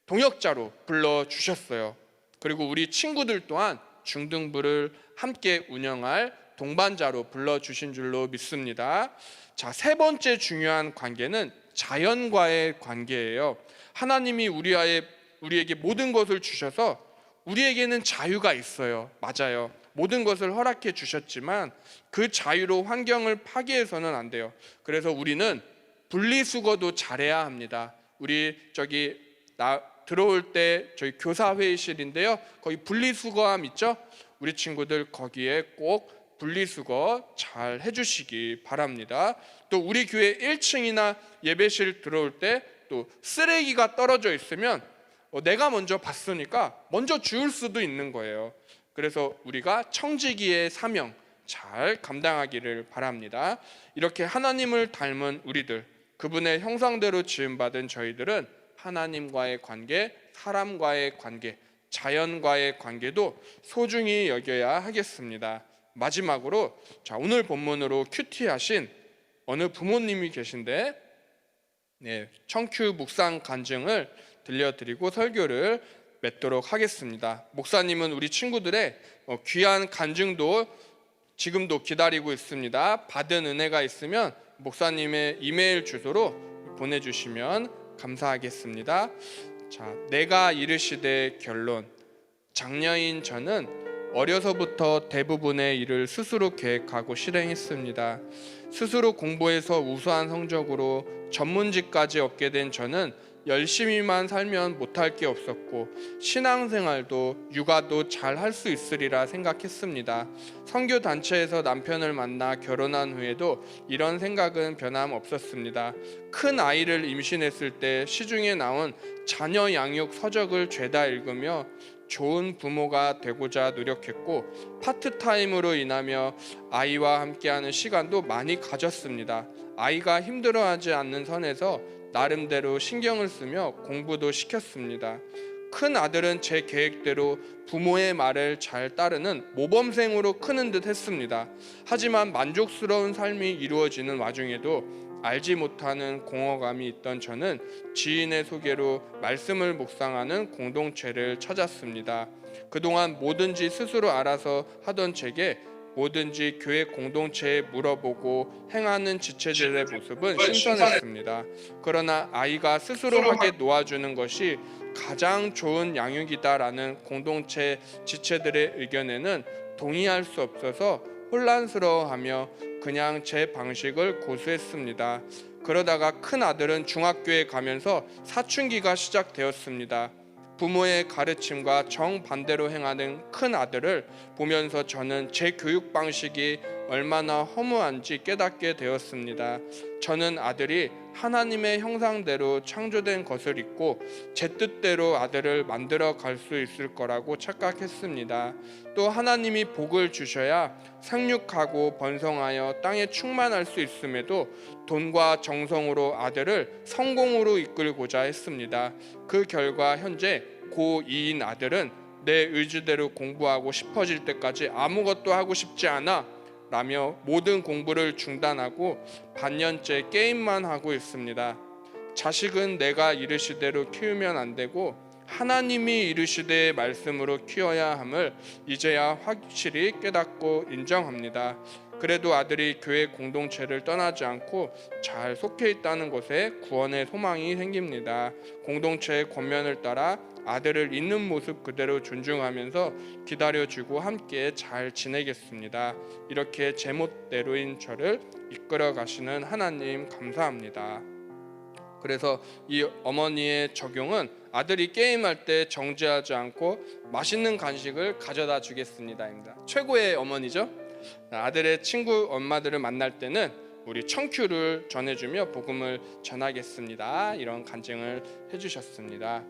동역자로 불러주셨어요. 그리고 우리 친구들 또한 중등부를 함께 운영할 동반자로 불러주신 줄로 믿습니다. 자, 세 번째 중요한 관계는 자연과의 관계예요. 하나님이 우리에게 모든 것을 주셔서 우리에게는 자유가 있어요. 맞아요. 모든 것을 허락해 주셨지만 그 자유로 환경을 파괴해서는 안 돼요. 그래서 우리는 분리수거도 잘해야 합니다. 우리 들어올 때 저희 교사 회의실인데요. 거기 분리수거함 있죠? 우리 친구들 거기에 꼭 분리수거 잘 해주시기 바랍니다. 또 우리 교회 1층이나 예배실 들어올 때 또 쓰레기가 떨어져 있으면 내가 먼저 봤으니까 먼저 주울 수도 있는 거예요. 그래서 우리가 청지기의 사명 잘 감당하기를 바랍니다. 이렇게 하나님을 닮은 우리들, 그분의 형상대로 지음받은 저희들은 하나님과의 관계, 사람과의 관계, 자연과의 관계도 소중히 여겨야 하겠습니다. 마지막으로 오늘 본문으로 큐티하신 어느 부모님이 계신데 청큐 묵상 간증을 들려드리고 설교를 맺도록 하겠습니다. 목사님은 우리 친구들의 귀한 간증도 지금도 기다리고 있습니다. 받은 은혜가 있으면 목사님의 이메일 주소로 보내주시면 감사하겠습니다. 자, 내가 이르시되 결론. 장녀인 저는 어려서부터 대부분의 일을 스스로 계획하고 실행했습니다. 스스로 공부해서 우수한 성적으로 전문직까지 얻게 된 저는 열심히만 살면 못할 게 없었고 신앙생활도 육아도 잘 할 수 있으리라 생각했습니다. 선교단체에서 남편을 만나 결혼한 후에도 이런 생각은 변함없었습니다. 큰 아이를 임신했을 때 시중에 나온 자녀 양육 서적을 죄다 읽으며 좋은 부모가 되고자 노력했고 파트타임으로 일하며 아이와 함께하는 시간도 많이 가졌습니다. 아이가 힘들어하지 않는 선에서 나름대로 신경을 쓰며 공부도 시켰습니다. 큰 아들은 제 계획대로 부모의 말을 잘 따르는 모범생으로 크는 듯 했습니다. 하지만 만족스러운 삶이 이루어지는 와중에도 알지 못하는 공허감이 있던 저는 지인의 소개로 말씀을 묵상하는 공동체를 찾았습니다. 그동안 뭐든지 스스로 알아서 하던 제게 뭐든지 교회 공동체에 물어보고 행하는 지체들의 모습은 신선했습니다. 그러나 아이가 스스로 하게 놓아주는 것이 가장 좋은 양육이다라는 공동체 지체들의 의견에는 동의할 수 없어서 혼란스러워하며 그냥 제 방식을 고수했습니다. 그러다가 큰 아들은 중학교에 가면서 사춘기가 시작되었습니다. 부모의 가르침과 정반대로 행하는 큰 아들을 보면서 저는 제 교육 방식이 얼마나 허무한지 깨닫게 되었습니다. 저는 아들이 하나님의 형상대로 창조된 것을 잊고 제 뜻대로 아들을 만들어 갈 수 있을 거라고 착각했습니다. 또 하나님이 복을 주셔야 생육하고 번성하여 땅에 충만할 수 있음에도 돈과 정성으로 아들을 성공으로 이끌고자 했습니다. 그 결과 현재 고2인 아들은 내 의지대로 공부하고 싶어질 때까지 아무것도 하고 싶지 않아 라며 모든 공부를 중단하고 반년째 게임만 하고 있습니다. 자식은 내가 이르시대로 키우면 안 되고 하나님이 이르시되 말씀으로 키워야 함을 이제야 확실히 깨닫고 인정합니다. 그래도 아들이 교회 공동체를 떠나지 않고 잘 속해 있다는 것에 구원의 소망이 생깁니다. 공동체의 권면을 따라 아들을 있는 모습 그대로 존중하면서 기다려주고 함께 잘 지내겠습니다. 이렇게 제멋대로인 저를 이끌어 가시는 하나님 감사합니다. 그래서 이 어머니의 적용은 아들이 게임할 때 정지하지 않고 맛있는 간식을 가져다 주겠습니다입니다. 최고의 어머니죠. 아들의 친구 엄마들을 만날 때는 우리 청큐를 전해주며 복음을 전하겠습니다. 이런 간증을 해주셨습니다.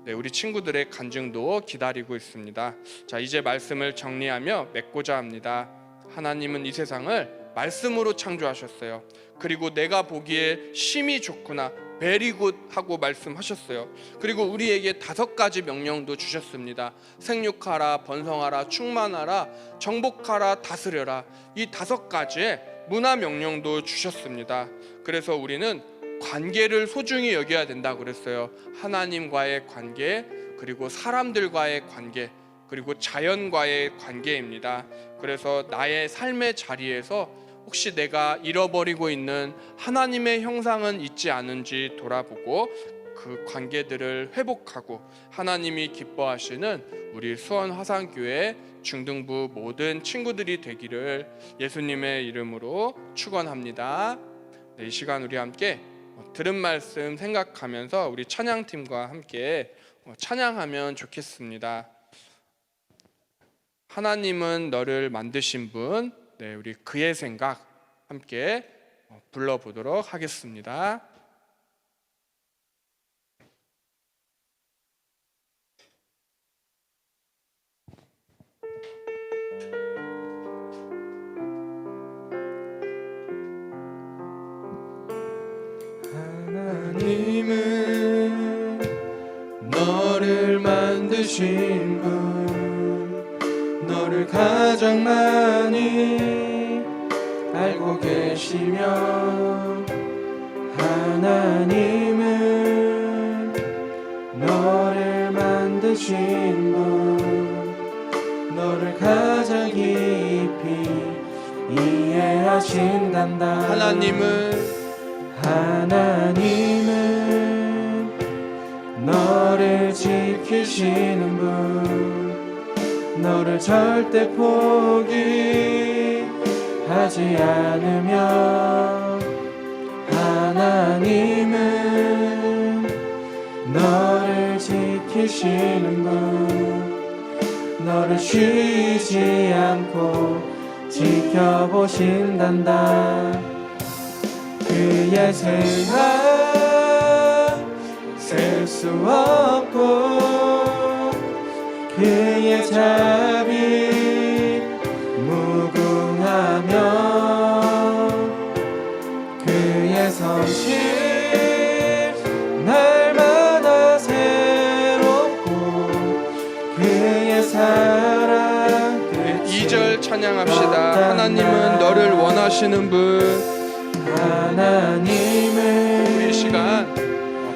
네, 우리 친구들의 간증도 기다리고 있습니다. 자, 이제 말씀을 정리하며 맺고자 합니다. 하나님은 이 세상을 말씀으로 창조하셨어요. 그리고 내가 보기에 심히 좋구나, 베리굿 하고 말씀하셨어요. 그리고 우리에게 5가지 명령도 주셨습니다. 생육하라, 번성하라, 충만하라, 정복하라, 다스려라. 이 5가지의 문화 명령도 주셨습니다. 그래서 우리는 관계를 소중히 여겨야 된다고 그랬어요. 하나님과의 관계, 그리고 사람들과의 관계, 그리고 자연과의 관계입니다. 그래서 나의 삶의 자리에서 혹시 내가 잃어버리고 있는 하나님의 형상은 있지 않은지 돌아보고 그 관계들을 회복하고 하나님이 기뻐하시는 우리 수원 화산교회 중등부 모든 친구들이 되기를 예수님의 이름으로 축원합니다. 네, 이 시간 우리 함께 들은 말씀 생각하면서 우리 찬양팀과 함께 찬양하면 좋겠습니다. 하나님은 너를 만드신 분, 네, 우리 그의 생각 함께 불러보도록 하겠습니다. 하나님은 너를 만드신 분, 너를 가장 많이 알고 계시며, 하나님은 너를 만드신 분, 너를 가장 깊이 이해하신단다. 하나님은 너를 지키시는 분, 너를 절대 포기하지 않으며, 하나님은 너를 지키시는 분, 너를 쉬지 않고 지켜보신단다. 그의 생각 셀 수 없고, 그의 자비 무궁하며, 그의 성실 날마다 새롭고, 그의 사랑 끝이 2절 찬양합시다. 하나님은 너를 원하시는 분. 하나님은 우리 시간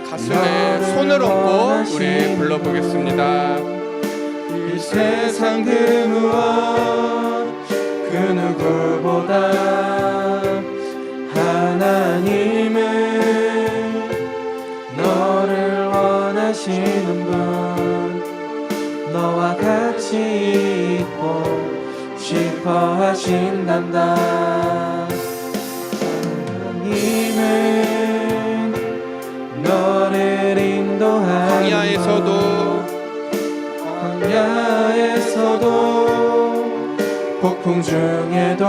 가슴에 손을 얹고 우리 불러보겠습니다. 이 세상 그 무엇 그 누구보다 하나님은 너를 원하시는 분, 너와 같이 있고 싶어 하신단다. 하나님은 너를 인도하는 광야에서도 폭풍 중에도,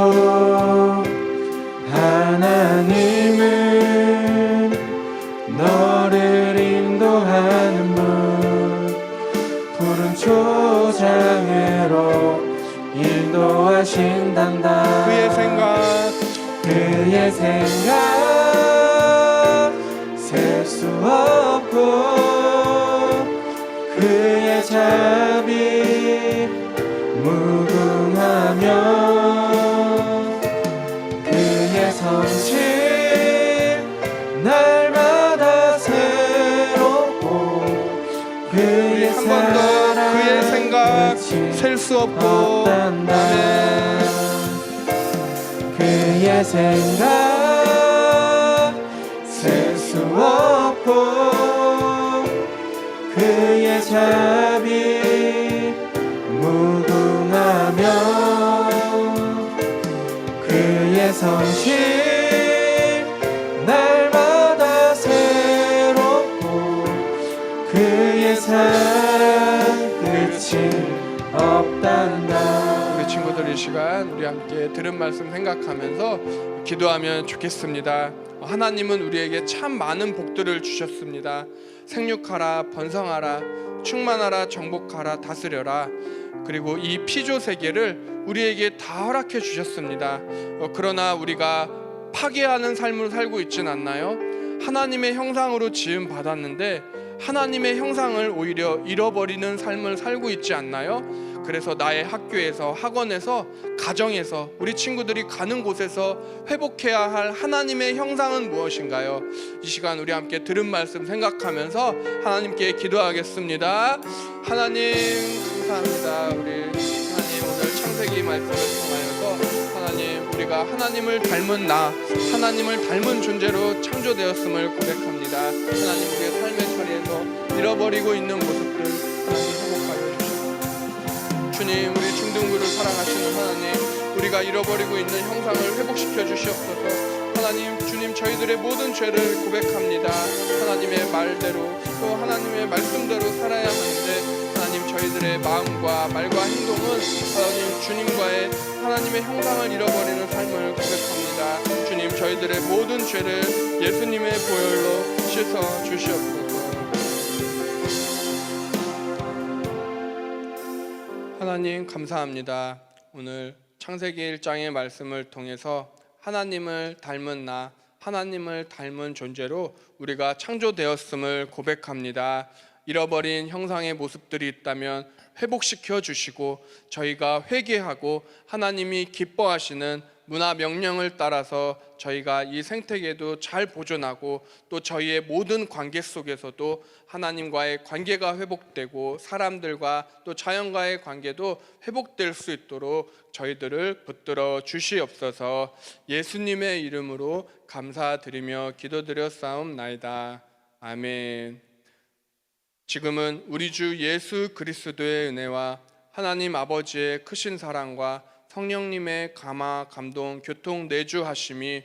하나님은 너를 인도하는 분, 푸른 초장으로 인도하신단다. 그의 생각 셀 수 없고, 그의 자비 무궁하며, 그의 성실 날마다 새롭고, 우리 한 번 더 그의 생각 셀 수 없고 아멘. 그의 생각 셀 수 없고 그의 자비 무궁하며 그의 성실 날마다 새롭고 그의 사랑 끝이 없단다. 우리 친구들 이 시간 우리 함께 들은 말씀 생각하면서 기도하면 좋겠습니다. 하나님은 우리에게 참 많은 복들을 주셨습니다. 생육하라, 번성하라, 충만하라, 정복하라, 다스려라. 그리고 이 피조 세계를 우리에게 다 허락해 주셨습니다. 그러나 우리가 파괴하는 삶을 살고 있진 않나요? 하나님의 형상으로 지음 받았는데 하나님의 형상을 오히려 잃어버리는 삶을 살고 있지 않나요? 그래서 나의 학교에서, 학원에서, 가정에서, 우리 친구들이 가는 곳에서 회복해야 할 하나님의 형상은 무엇인가요? 이 시간 우리 함께 들은 말씀 생각하면서 하나님께 기도하겠습니다. 하나님 감사합니다. 우리 하나님 오늘 창세기 말씀을 통하여서 하나님 우리가 하나님을 닮은 하나님을 닮은 존재로 창조되었음을 고백합니다. 하나님 우리의 삶의 자리에서 잃어버리고 있는 모습들 하나님 회복하여 주시옵소서. 주님 우리 중등부를 사랑하시는 하나님 우리가 잃어버리고 있는 형상을 회복시켜 주시옵소서. 하나님 주님 저희들의 모든 죄를 고백합니다. 하나님의 말대로 또 하나님의 말씀대로 살아야 하는데 하나님 저희들의 마음과 말과 행동은 하나님 주님과의 하나님의 형상을 잃어버리는 삶을 고백합니다. 주님 저희들의 모든 죄를 예수님의 보혈로 씻어 주시옵소서. 하나님 감사합니다. 오늘 창세기 1장의 말씀을 통해서 하나님을 닮은 하나님을 닮은 존재로 우리가 창조되었음을 고백합니다. 잃어버린 형상의 모습들이 있다면 회복시켜 주시고 저희가 회개하고 하나님이 기뻐하시는 문화 명령을 따라서 저희가 이 생태계도 잘 보존하고 또 저희의 모든 관계 속에서도 하나님과의 관계가 회복되고 사람들과 또 자연과의 관계도 회복될 수 있도록 저희들을 붙들어 주시옵소서. 예수님의 이름으로 감사드리며 기도드렸사옵나이다. 아멘. 지금은 우리 주 예수 그리스도의 은혜와 하나님 아버지의 크신 사랑과 성령님의 감화, 감동, 교통, 내주하심이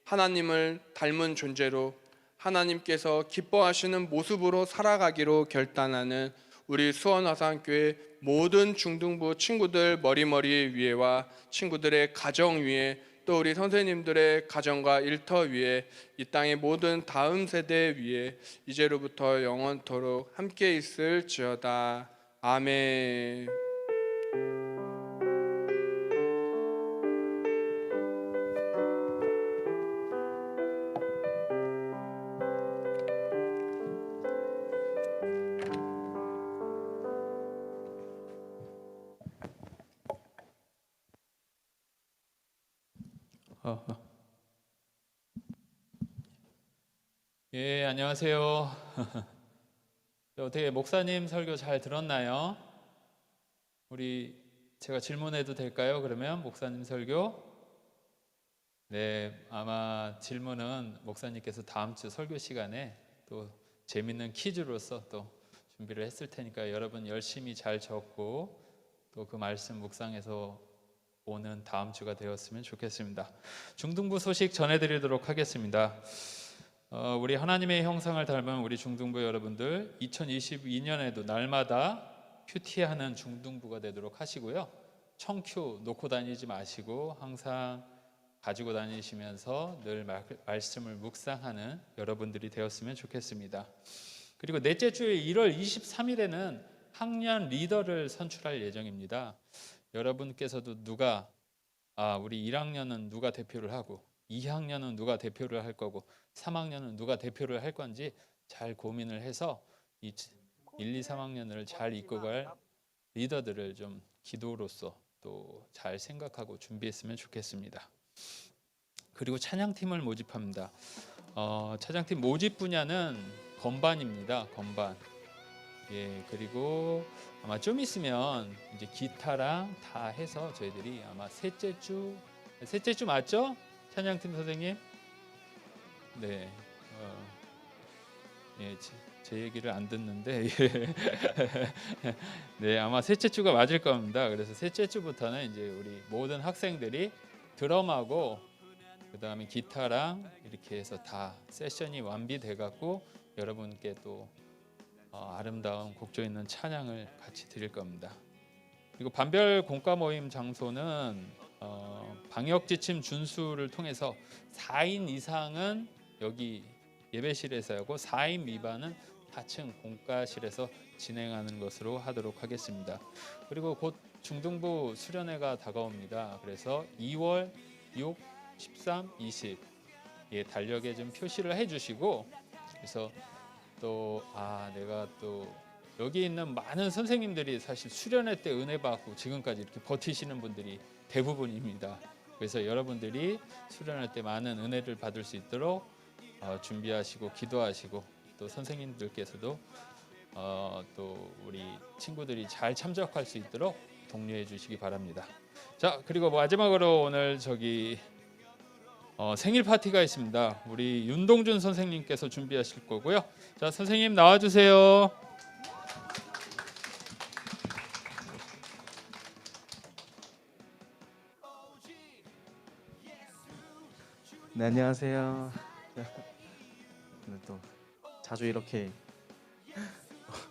하나님을 닮은 존재로 하나님께서 기뻐하시는 모습으로 살아가기로 결단하는 우리 수원화산교회 모든 중등부 친구들 머리머리 위에와 친구들의 가정 위에 또 우리 선생님들의 가정과 일터 위에 이 땅의 모든 다음 세대 위에 이제로부터 영원토록 함께 있을지어다. 아멘. 예, 안녕하세요. 어떻게 목사님 설교 잘 들었나요? 제가 질문해도 될까요? 그러면 목사님 설교? 네, 아마 질문은 목사님께서 다음 주 설교 시간에 또 재밌는 퀴즈로서 또 준비를 했을 테니까 여러분 열심히 잘 적고 또 그 말씀 묵상해서 오는 다음 주가 되었으면 좋겠습니다. 중등부 소식 전해드리도록 하겠습니다. 우리 하나님의 형상을 닮은 우리 중등부 여러분들 2022년에도 날마다 큐티하는 중등부가 되도록 하시고요. 청큐 놓고 다니지 마시고 항상 가지고 다니시면서 늘 말씀을 묵상하는 여러분들이 되었으면 좋겠습니다. 그리고 넷째 주에 1월 23일에는 학년 리더를 선출할 예정입니다. 여러분께서도 우리 1학년은 누가 대표를 하고 2학년은 누가 대표를 할 거고 3학년은 누가 대표를 할 건지 잘 고민을 해서 1, 2, 3학년을 잘 이끌어갈 리더들을 좀 기도로서 또 잘 생각하고 준비했으면 좋겠습니다. 그리고 찬양팀을 모집합니다. 찬양팀 모집 분야는 건반입니다. 건반. 예, 그리고 아마 좀 있으면 이제 기타랑 다 해서 저희들이 아마 셋째 주 맞죠? 찬양팀 선생님? 네. 예, 제 얘기를 안 듣는데 예. 네, 아마 셋째 주가 맞을 겁니다. 그래서 셋째 주부터는 이제 우리 모든 학생들이 드럼하고 그다음에 기타랑 이렇게 해서 다 세션이 완비돼 갖고 여러분께 또 아름다운 곡조 있는 찬양을 같이 드릴 겁니다. 그리고 반별 공과 모임 장소는 방역 지침 준수를 통해서 4인 이상은 여기 예배실에서 하고 4인 미만은 4층 공과실에서 진행하는 것으로 하도록 하겠습니다. 그리고 곧 중등부 수련회가 다가옵니다. 그래서 2월 6, 13, 20 달력에 좀 표시를 해주시고, 그래서 또 내가 또 여기 있는 많은 선생님들이 사실 수련회 때 은혜 받고 지금까지 이렇게 버티시는 분들이 대부분입니다. 그래서 여러분들이 수련회 때 많은 은혜를 받을 수 있도록 준비하시고 기도하시고, 또 선생님들께서도 또 우리 친구들이 잘 참석할 수 있도록 독려해 주시기 바랍니다. 자, 그리고 마지막으로 오늘 생일 파티가 있습니다. 우리 윤동준 선생님께서 준비하실 거고요. 자, 선생님 나와주세요. 네, 안녕하세요. 오늘 또 자주 이렇게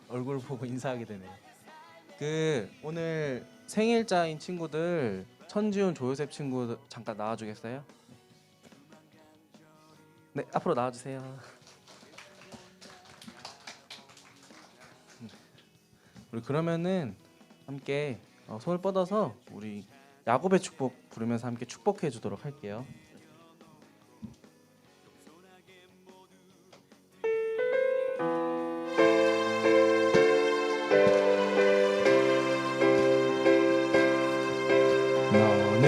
얼굴 보고 인사하게 되네요. 오늘 생일자인 친구들, 천지훈, 조요셉 친구 잠깐 나와주겠어요? 네, 앞으로 나와주세요. 우리 그러면은 함께 손을 뻗어서 우리 야곱의 축복 부르면서 함께 축복해 주도록 할게요. 너는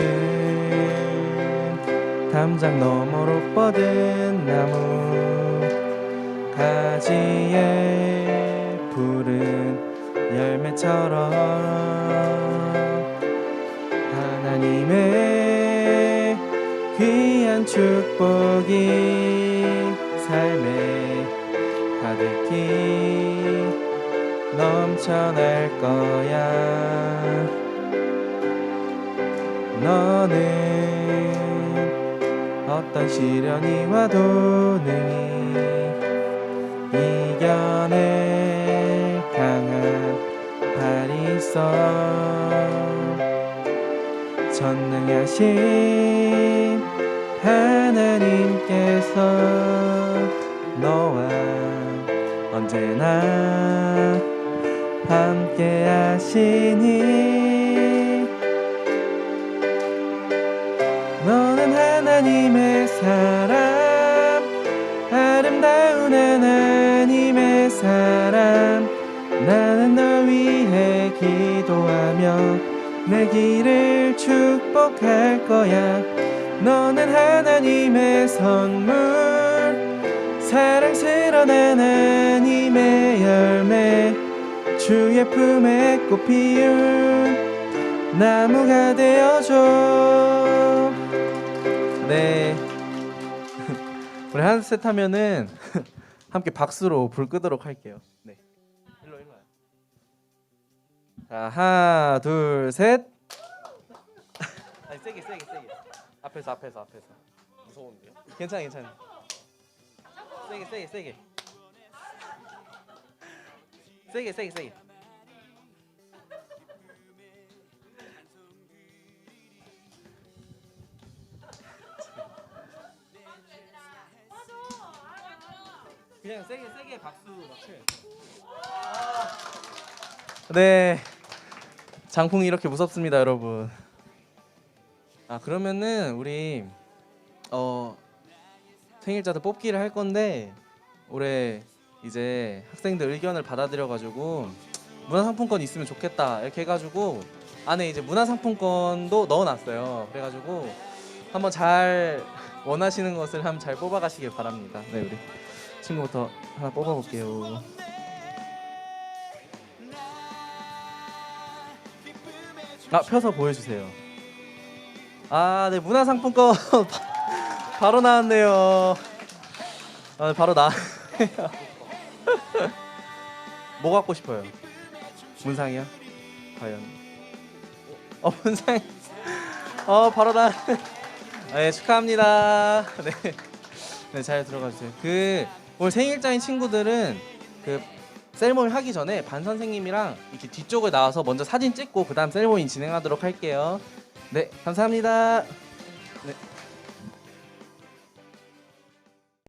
담장 너머로 뻗은 나무, 가지에 푸른 열매처럼 하나님의 귀한 축복이 삶에 가득히 넘쳐날 거야. 너는 어떤 시련이 와도 능히 이겨낼 강한 팔이 있어. 전능하신 하나님께서 너와 언제나 함께 하시니 너는 하나님의 사람, 아름다운 하나님의 사람. 나는 널 위해 기도하며 내 길을 축복할 거야. 너는 하나님의 선물, 사랑스러운 하나님의 열매, 주의 품에 꽃 피운 나무가 되어줘. 네. 우리 한 셋 하면은 함께 박수로 불 끄도록 할게요. 네. 일로 와요. 자, 하나, 둘, 셋. 아니, 세게. 앞에서. 무서운데요? 괜찮아. 세게. 그냥 세게 박수 막 쳐요. 네, 장풍이 이렇게 무섭습니다, 여러분. 그러면은 우리 생일자들 뽑기를 할 건데, 올해 이제 학생들 의견을 받아들여가지고 문화상품권 있으면 좋겠다 이렇게 해가지고 안에 이제 문화상품권도 넣어놨어요. 그래가지고 한번 잘 원하시는 것을 한번 잘 뽑아가시길 바랍니다. 네, 우리 친구부터 하나 뽑아볼게요. 펴서 보여주세요. 네, 문화상품권 바로 나왔네요. 네, 바로 나왔네요. 뭐 갖고 싶어요? 문상이요? 과연? 문상. 바로 나. 네, 축하합니다. 네. 네, 잘 들어가 주세요. 오늘 생일자인 친구들은 세리머니 하기 전에 반 선생님이랑 이렇게 뒤쪽을 나와서 먼저 사진 찍고 그다음 세리머니 진행하도록 할게요. 네, 감사합니다. 네.